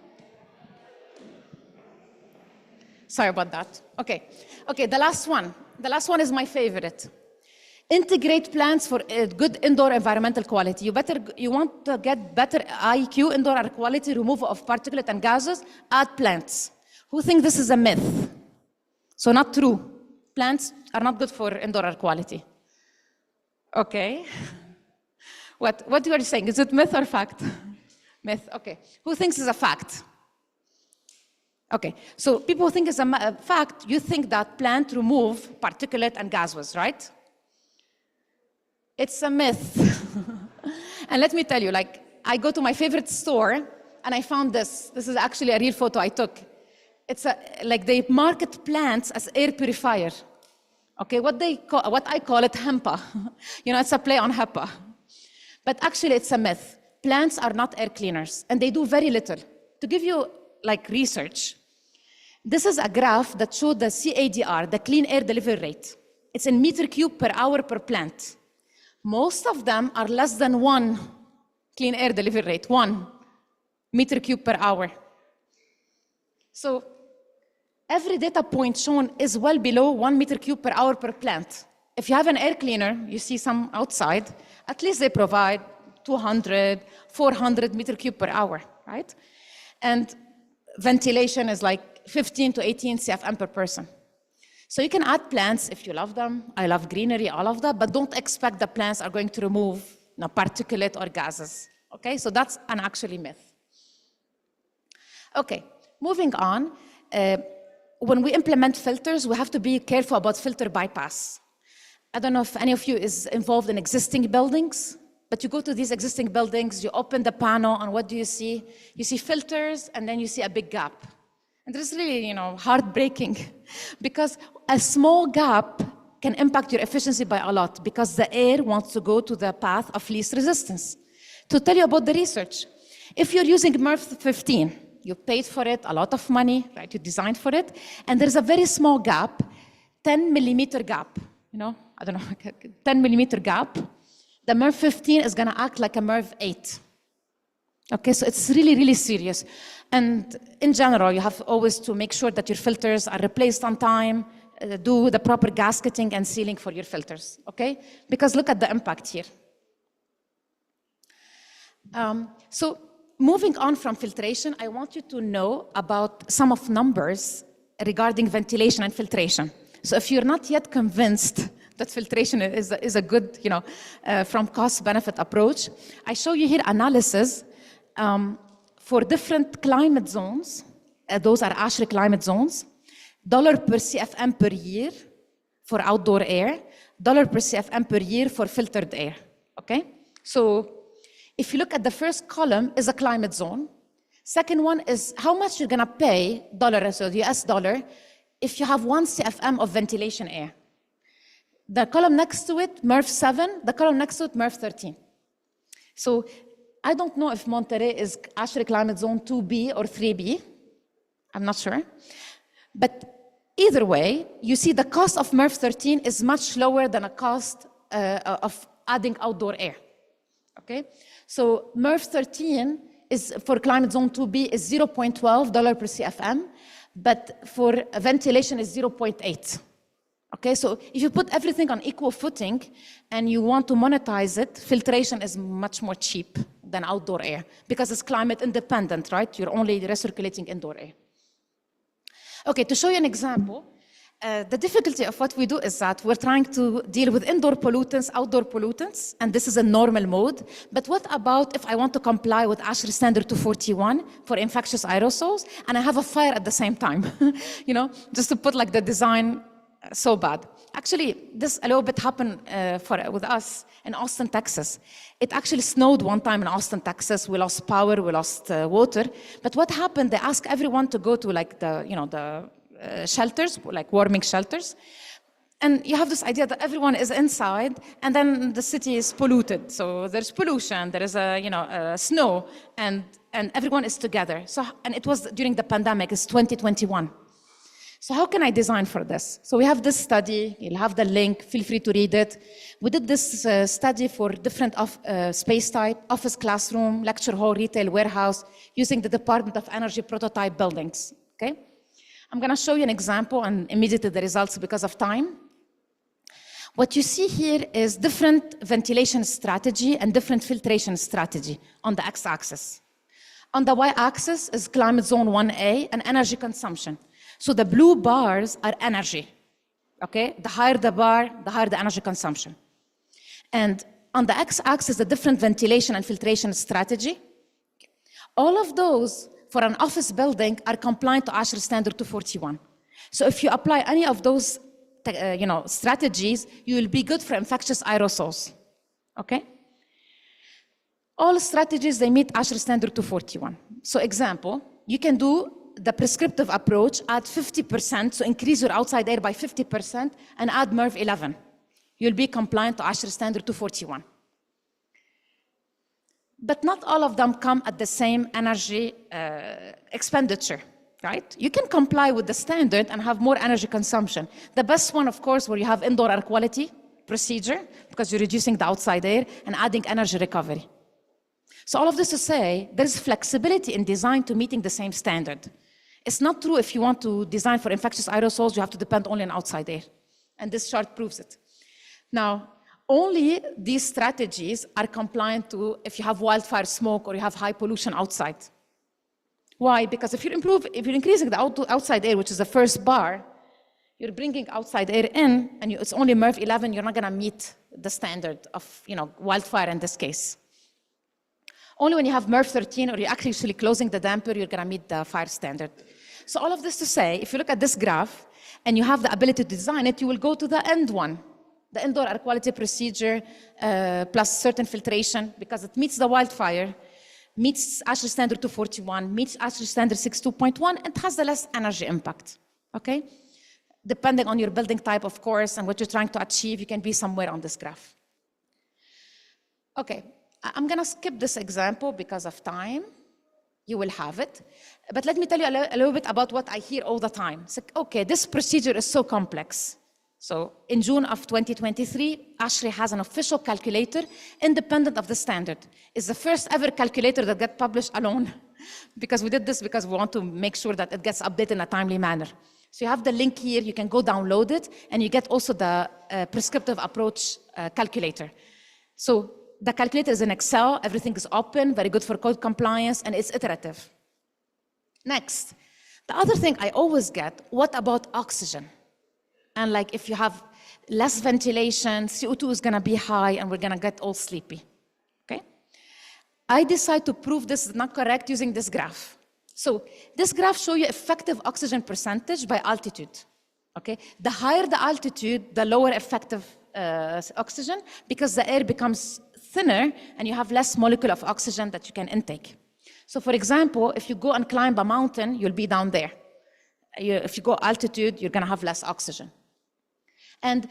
B: Sorry about that. Okay. Okay, the last one. The last one is my favorite. Integrate plants for good indoor environmental quality. You want to get better IQ, indoor air quality, removal of particulate and gases, add plants. Who think this is a myth? So not true. Plants are not good for indoor air quality. Okay. What you are saying? Is it myth or fact? Myth, okay. Who thinks it's a fact? Okay, so people think it's a fact. You think that plant remove particulate and gases, right? It's a myth. And let me tell you, like, I go to my favorite store and I found this. This is actually a real photo I took. It's like they market plants as air purifier. Okay, what I call it HEPA. It's a play on HEPA. But actually it's a myth. Plants are not air cleaners, and they do very little. To give you like research, this is a graph that showed the CADR, the clean air delivery rate. It's in meter cube per hour per plant. Most of them are less than 1 clean air delivery rate, 1 meter cube per hour. So every data point shown is well below 1 meter cube per hour per plant. If you have an air cleaner, you see some outside, at least they provide 200, 400 meter cube per hour, right? And ventilation is like 15 to 18 CFM per person. So you can add plants if you love them. I love greenery, all of that, but don't expect the plants are going to remove particulate or gases, okay? So that's an actually myth. Okay, moving on. When we implement filters, we have to be careful about filter bypass. I don't know if any of you is involved in existing buildings, but you go to these existing buildings, you open the panel, and what do you see? You see filters, and then you see a big gap. And this is really, heartbreaking, because a small gap can impact your efficiency by a lot, because the air wants to go to the path of least resistance. To tell you about the research, if you're using MERV 15, you paid for it, a lot of money, right? You designed for it, and there's a very small gap, 10 millimeter gap, I don't know, 10 millimeter gap. The MERV 15 is gonna act like a MERV 8. Okay, so it's really, really serious. And in general, you have always to make sure that your filters are replaced on time, do the proper gasketing and sealing for your filters, okay? Because look at the impact here. So moving on from filtration, I want you to know about some of numbers regarding ventilation and filtration. So if you're not yet convinced that filtration is a good, from cost-benefit approach, I show you here analysis for different climate zones. Those are ASHRAE climate zones. $1 per CFM per year for outdoor air, $1 per CFM per year for filtered air, okay? So if you look at the first column is a climate zone. Second one is how much you're gonna pay, dollar, so the US dollar, if you have 1 CFM of ventilation air. The column next to it, MERV 7, the column next to it, MERV 13. So I don't know if Monterey is ASHRAE climate zone 2B or 3B. I'm not sure. But either way, you see the cost of MERV 13 is much lower than a cost of adding outdoor air, okay? So MERV 13 is for climate zone 2B is $0.12 per CFM, but for ventilation is 0.8. Okay, so if you put everything on equal footing and you want to monetize it, filtration is much more cheap than outdoor air because it's climate independent, right? You're only recirculating indoor air. Okay, to show you an example, the difficulty of what we do is that we're trying to deal with indoor pollutants, outdoor pollutants, and this is a normal mode. But what about if I want to comply with ASHRAE standard 241 for infectious aerosols and I have a fire at the same time? Just to put like the design so bad. Actually, this a little bit happened with us in Austin, Texas. It actually snowed one time in Austin, Texas. We lost power, we lost water. But what happened, they asked everyone to go to like the shelters, like warming shelters. And you have this idea that everyone is inside and then the city is polluted. So there's pollution, there is snow, and everyone is together. And it was during the pandemic, it's 2021. So how can I design for this? So we have this study, you'll have the link, feel free to read it. We did this study for different space type, office, classroom, lecture hall, retail, warehouse, using the Department of Energy prototype buildings, okay? I'm gonna show you an example and immediately the results because of time. What you see here is different ventilation strategy and different filtration strategy on the x-axis. On the y-axis is climate zone 1A and energy consumption. So the blue bars are energy, okay? The higher the bar, the higher the energy consumption. And on the x-axis, the different ventilation and filtration strategy. All of those for an office building are compliant to ASHRAE standard 241. So if you apply any of those strategies, you will be good for infectious aerosols, okay? All strategies, they meet ASHRAE standard 241. So example, you can do the prescriptive approach, add 50%, so increase your outside air by 50% and add MERV 11. You'll be compliant to ASHRAE standard 241. But not all of them come at the same energy expenditure, right? You can comply with the standard and have more energy consumption. The best one, of course, where you have indoor air quality procedure, because you're reducing the outside air and adding energy recovery. So all of this to say, there's flexibility in design to meeting the same standard. It's not true if you want to design for infectious aerosols, you have to depend only on outside air. And this chart proves it. Now, only these strategies are compliant to if you have wildfire smoke or you have high pollution outside. Why? Because if you're increasing the outside air, which is the first bar, you're bringing outside air in, and it's only MERV 11, you're not gonna meet the standard of wildfire in this case. Only when you have MERV 13 or you're actually closing the damper, you're gonna meet the fire standard. So all of this to say, if you look at this graph and you have the ability to design it, you will go to the end one, the indoor air quality procedure plus certain filtration, because it meets the wildfire, meets ASHRAE standard 241, meets ASHRAE standard 62.1, and has the less energy impact, okay? Depending on your building type, of course, and what you're trying to achieve, you can be somewhere on this graph. Okay, I'm gonna skip this example because of time. You will have it. But let me tell you a little bit about what I hear all the time. It's like, okay, this procedure is so complex. So in June of 2023, ASHRAE has an official calculator independent of the standard. It's the first ever calculator that got published alone, because we did this because we want to make sure that it gets updated in a timely manner. So you have the link here, you can go download it, and you get also the prescriptive approach calculator. So the calculator is in Excel, everything is open, very good for code compliance, and it's iterative. Next, the other thing I always get, what about oxygen? And like if you have less ventilation, CO2 is gonna be high and we're gonna get all sleepy, okay? I decide to prove this is not correct using this graph. So this graph shows you effective oxygen percentage by altitude, okay? The higher the altitude, the lower effective oxygen, because the air becomes thinner and you have less molecule of oxygen that you can intake. So for example, if you go and climb a mountain, you'll be down there. If you go altitude, you're gonna have less oxygen. And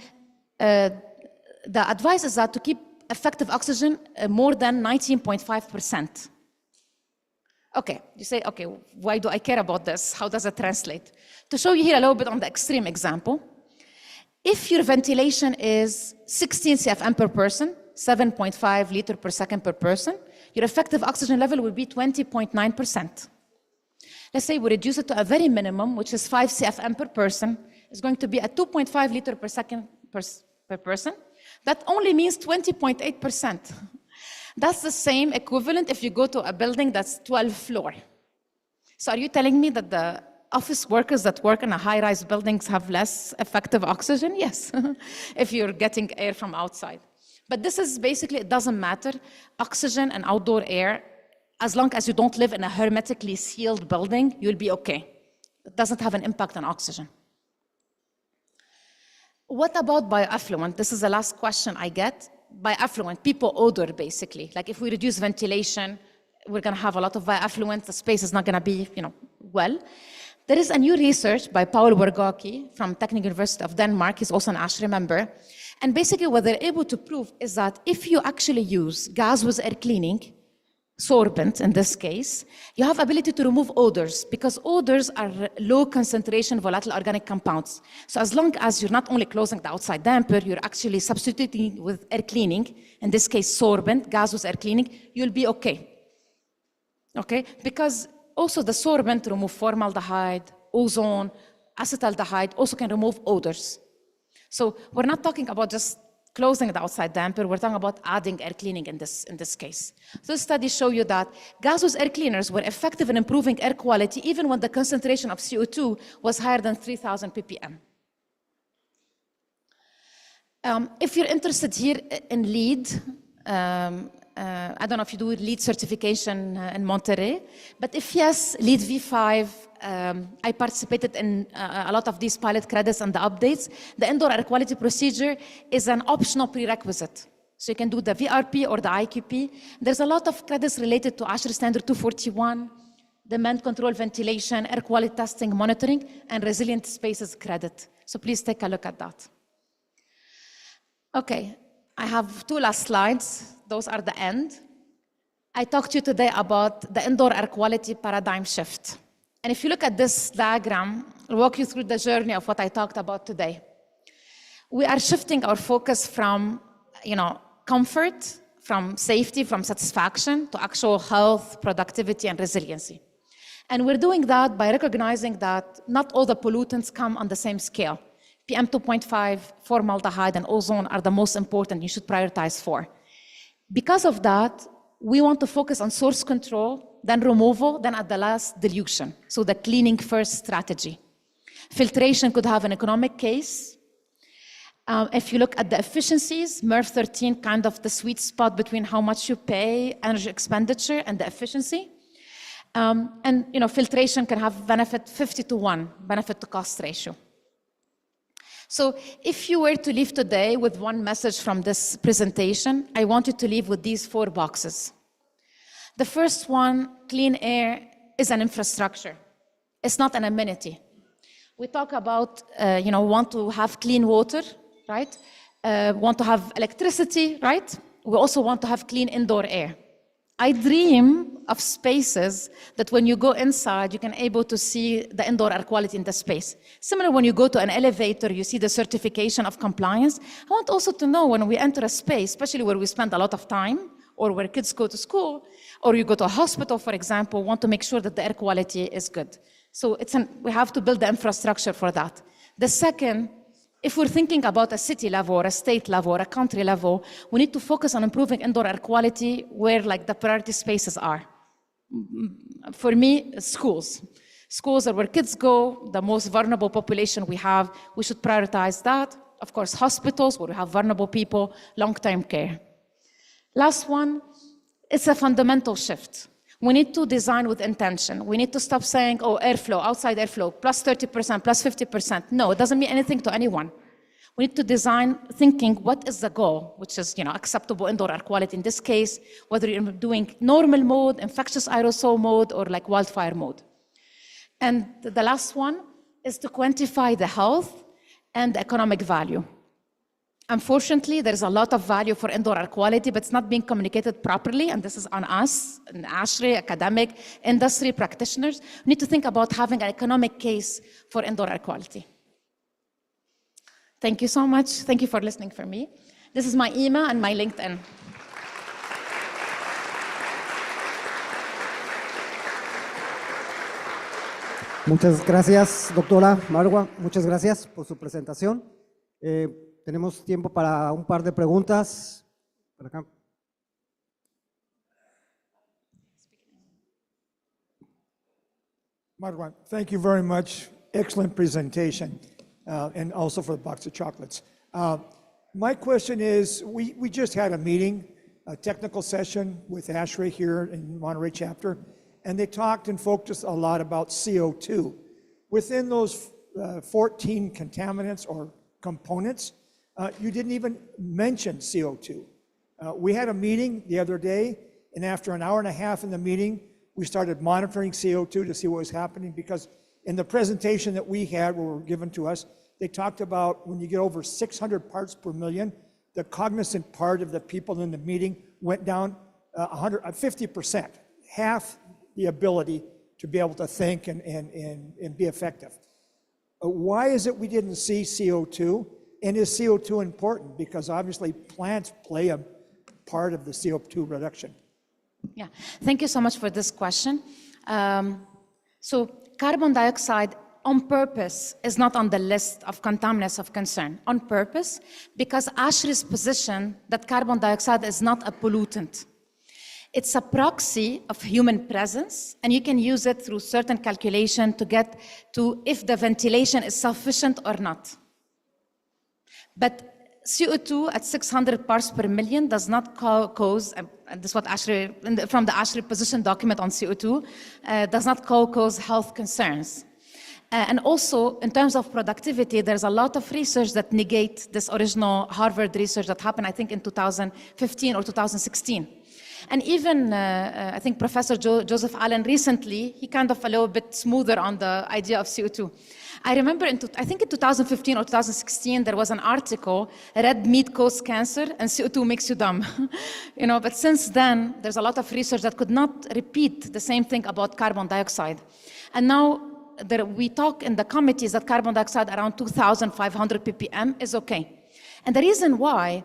B: the advice is that to keep effective oxygen more than 19.5%. Okay, you say, okay, why do I care about this? How does it translate? To show you here a little bit on the extreme example, if your ventilation is 16 CFM per person, 7.5 liter per second per person, your effective oxygen level will be 20.9%. Let's say we reduce it to a very minimum, which is 5 CFM per person, is going to be at 2.5 liter per second per person. That only means 20.8%. That's the same equivalent if you go to a building that's 12 floor. So are you telling me that the office workers that work in a high-rise buildings have less effective oxygen? Yes, if you're getting air from outside. But this is basically, it doesn't matter, oxygen and outdoor air, as long as you don't live in a hermetically sealed building, you'll be okay. It doesn't have an impact on oxygen. What about bioaffluent? This is the last question I get. Bioaffluent, people odor basically. Like if we reduce ventilation, we're gonna have a lot of bioaffluent, the space is not gonna be, well. There is a new research by Paul Wergocki from Technical University of Denmark, he's also an ASHRAE member. And basically what they're able to prove is that if you actually use gas with air cleaning, sorbent in this case, you have ability to remove odors, because odors are low concentration volatile organic compounds. So as long as you're not only closing the outside damper, you're actually substituting with air cleaning, in this case sorbent, gas with air cleaning, you'll be okay. Okay, because also the sorbent remove formaldehyde, ozone, acetaldehyde, also can remove odors. So we're not talking about just closing the outside damper, we're talking about adding air cleaning in this case. So this study show you that gaseous air cleaners were effective in improving air quality even when the concentration of CO2 was higher than 3,000 ppm. If you're interested here in LEED, I don't know if you do LEED certification in Monterrey, but if yes, LEED V5, I participated in a lot of these pilot credits and the updates. The indoor air quality procedure is an optional prerequisite. So you can do the VRP or the IQP. There's a lot of credits related to ASHRAE standard 241, demand control ventilation, air quality testing, monitoring, and resilient spaces credit. So please take a look at that. Okay, I have two last slides. Those are the end. I talked to you today about the indoor air quality paradigm shift. And if you look at this diagram, I'll walk you through the journey of what I talked about today. We are shifting our focus from, comfort, from safety, from satisfaction, to actual health, productivity, and resiliency. And we're doing that by recognizing that not all the pollutants come on the same scale. PM 2.5, formaldehyde, and ozone are the most important you should prioritize for. Because of that, we want to focus on source control, then removal, then at the last, dilution. So the cleaning first strategy. Filtration could have an economic case. If you look at the efficiencies, MERV 13 kind of the sweet spot between how much you pay, energy expenditure, and the efficiency. And filtration can have benefit 50-to-1, benefit to cost ratio. So if you were to leave today with one message from this presentation, I want you to leave with these 4 boxes. The first one, clean air is an infrastructure. It's not an amenity. We talk about, want to have clean water, right? Want to have electricity, right? We also want to have clean indoor air. I dream of spaces that when you go inside, you can able to see the indoor air quality in the space. Similar when you go to an elevator, you see the certification of compliance. I want also to know when we enter a space, especially where we spend a lot of time, or where kids go to school, or you go to a hospital, for example, want to make sure that the air quality is good. So we have to build the infrastructure for that. The second, if we're thinking about a city level, or a state level, or a country level, we need to focus on improving indoor air quality where the priority spaces are. For me, schools. Schools are where kids go, the most vulnerable population we have. We should prioritize that. Of course, hospitals where we have vulnerable people, long-term care. Last one, it's a fundamental shift. We need to design with intention. We need to stop saying, airflow, outside airflow, plus 30%, plus 50%. No, it doesn't mean anything to anyone. We need to design thinking, what is the goal, which is acceptable indoor air quality in this case, whether you're doing normal mode, infectious aerosol mode, or wildfire mode. And the last one is to quantify the health and the economic value. Unfortunately, there is a lot of value for indoor air quality, but it's not being communicated properly, and this is on us, ASHRAE, academic, industry, practitioners. We need to think about having an economic case for indoor air quality. Thank you so much. Thank you for listening for me. This is my email and my LinkedIn.
A: Muchas gracias, doctora Marwa. Muchas gracias por su presentación. Tenemos tiempo para un par de preguntas. Por acá.
C: Marwa, thank you very much. Excellent presentation, and also for the box of chocolates. My question is, we just had a meeting, a technical session with ASHRAE here in Monterey chapter, and they talked and focused a lot about CO2. Within those 14 contaminants or components, you didn't even mention CO2. We had a meeting the other day, and after an hour and a half in the meeting, we started monitoring CO2 to see what was happening, because in the presentation that we had, were given to us, they talked about when you get over 600 parts per million, the cognizant part of the people in the meeting went down 50%, half the ability to be able to think and be effective. Why is it we didn't see CO2? And is CO2 important? Because obviously plants play a part of the CO2 reduction.
B: Yeah, thank you so much for this question. So carbon dioxide on purpose is not on the list of contaminants of concern. On purpose, because ASHRAE's position that carbon dioxide is not a pollutant. It's a proxy of human presence, and you can use it through certain calculation to get to if the ventilation is sufficient or not. But CO2 at 600 parts per million does not cause, and this is what ASHRAE, from the ASHRAE position document on CO2, does not cause health concerns. And also, in terms of productivity, there's a lot of research that negate this original Harvard research that happened, I think, in 2015 or 2016. And even, I think Professor Joseph Allen recently, he kind of a little bit smoother on the idea of CO2. I remember, I think in 2015 or 2016, there was an article, red meat causes cancer and CO2 makes you dumb. But since then, there's a lot of research that could not repeat the same thing about carbon dioxide. And now we talk in the committees that carbon dioxide around 2,500 ppm is okay. And the reason why,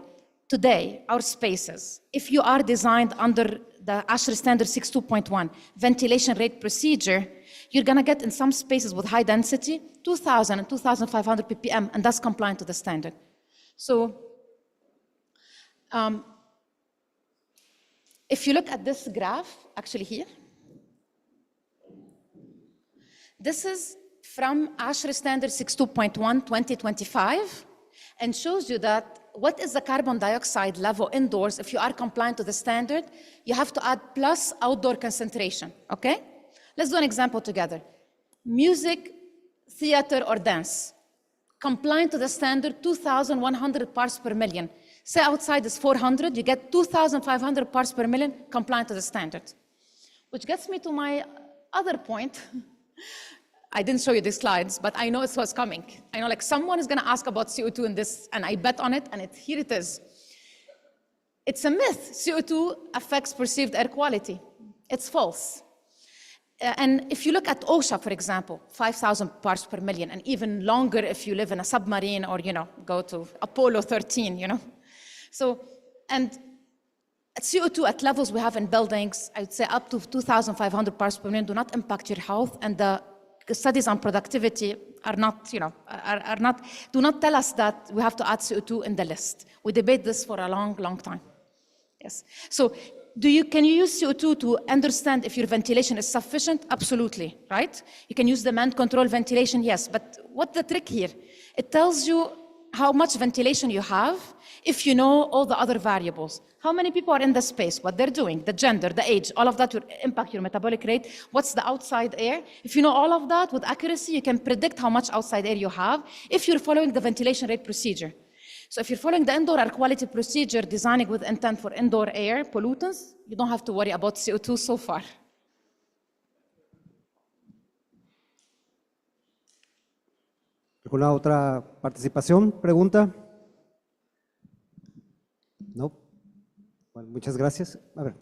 B: today, our spaces, if you are designed under the ASHRAE standard 62.1 ventilation rate procedure, you're going to get in some spaces with high density 2,000 and 2,500 ppm, and that's compliant to the standard. So if you look at this graph, actually here, this is from ASHRAE Standard 62.1 2025, and shows you that what is the carbon dioxide level indoors if you are compliant to the standard. You have to add plus outdoor concentration, okay? Let's do an example together. Music, theater, or dance. Compliant to the standard, 2,100 parts per million. Say outside is 400, you get 2,500 parts per million compliant to the standard. Which gets me to my other point. I didn't show you these slides, but I know it was coming. I know like someone is gonna ask about CO2 in this, and I bet on it, and here it is. It's a myth, CO2 affects perceived air quality. It's false. And if you look at OSHA, for example, 5,000 parts per million, and even longer if you live in a submarine or, go to Apollo 13, So, and CO2 at levels we have in buildings, I'd say up to 2,500 parts per million do not impact your health, and the studies on productivity are not, do not tell us that we have to add CO2 in the list. We debate this for a long, long time. Yes. So can you use CO2 to understand if your ventilation is sufficient? Absolutely, right? You can use demand control ventilation, yes. But what's the trick here? It tells you how much ventilation you have if you know all the other variables. How many people are in the space, what they're doing, the gender, the age, all of that will impact your metabolic rate. What's the outside air? If you know all of that with accuracy, you can predict how much outside air you have if you're following the ventilation rate procedure. So if you're following the indoor air quality procedure, designing with intent for indoor air pollutants, you don't have to worry about CO2 so far.
A: ¿Alguna otra participación, pregunta? No. Bueno, muchas gracias. A ver.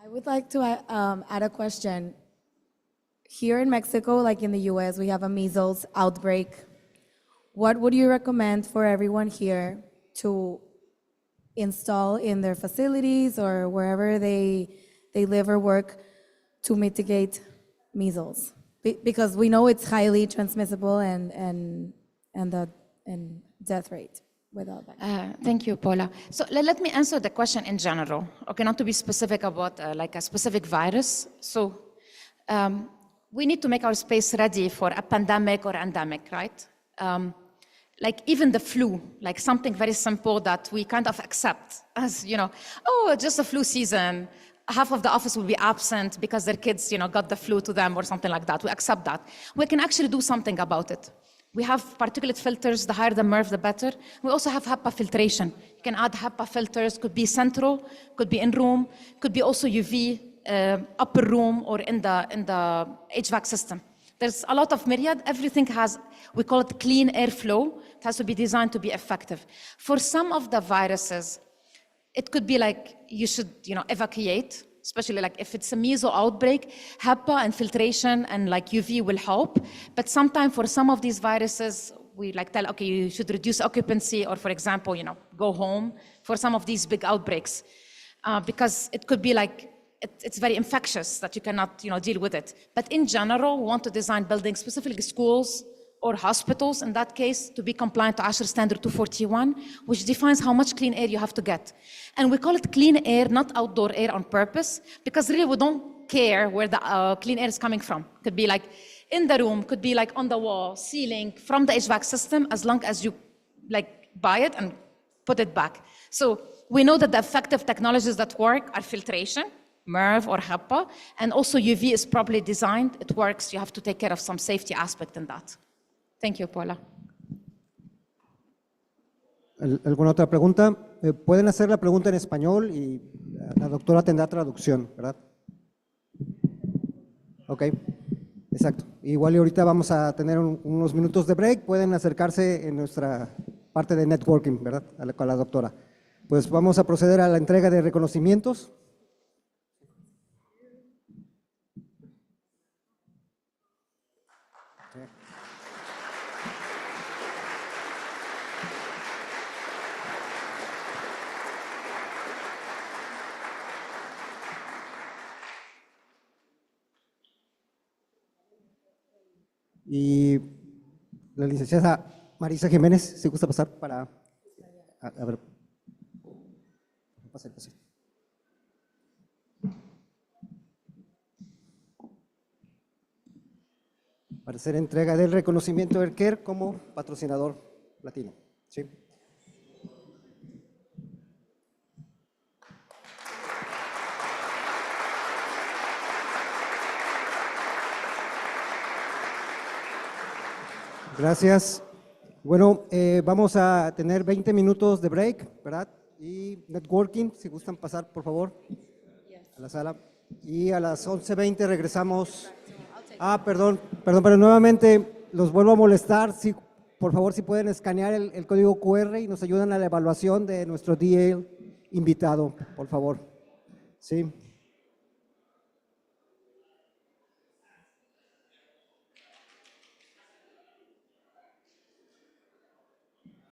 D: I would like to add a question. Here in Mexico, like in the US, we have a measles outbreak. What would you recommend for everyone here to install in their facilities or wherever they live or work to mitigate measles? Because we know it's highly transmissible and death rate without that.
B: Thank you, Paula. So let me answer the question in general, okay, not to be specific about like a specific virus. So we need to make our space ready for a pandemic or endemic, right? Like even the flu, like something very simple that we kind of accept as, oh, just a flu season. Half of the office will be absent because their kids, got the flu to them or something like that. We accept that. We can actually do something about it. We have particulate filters, the higher the MERV, the better. We also have HEPA filtration. You can add HEPA filters, could be central, could be in room, could be also UV, upper room or in the HVAC system. There's a lot of myriad, everything has, we call it clean airflow. It has to be designed to be effective. For some of the viruses, it could be like you should, evacuate, especially like if it's a measles outbreak, HEPA and filtration and like UV will help. But sometimes for some of these viruses, we like tell, okay, you should reduce occupancy or for example, go home for some of these big outbreaks. Because it could be like, it's very infectious that you cannot, deal with it. But in general, we want to design buildings, specifically schools or hospitals in that case, to be compliant to ASHRAE Standard 241, which defines how much clean air you have to get. And we call it clean air, not outdoor air on purpose, because really we don't care where the clean air is coming from. Could be like in the room, could be like on the wall, ceiling, from the HVAC system, as long as you like buy it and put it back. So we know that the effective technologies that work are filtration, MERV or HEPA, and also UV is properly designed, it works, you have to take care of some safety aspect in that. Thank you, Paula.
A: ¿Alguna otra pregunta? Pueden hacer la pregunta en español y la doctora tendrá traducción, ¿verdad? Ok, exacto. Igual y ahorita vamos a tener unos minutos de break, pueden acercarse en nuestra parte de networking, ¿verdad? Con la doctora. Pues vamos a proceder a la entrega de reconocimientos. Y la licenciada Marisa Jiménez, si gusta pasar para… A ver, pase. Para hacer entrega del reconocimiento del CARE como patrocinador latino. ¿Sí? Gracias. Bueno, vamos a tener 20 minutos de break, ¿verdad? Y networking, si gustan pasar, por favor, a la sala. Y a las 11:20 regresamos. Perdón, pero nuevamente los vuelvo a molestar. Sí, por favor, si pueden escanear el código QR y nos ayudan a la evaluación de nuestro DA invitado, por favor. Sí.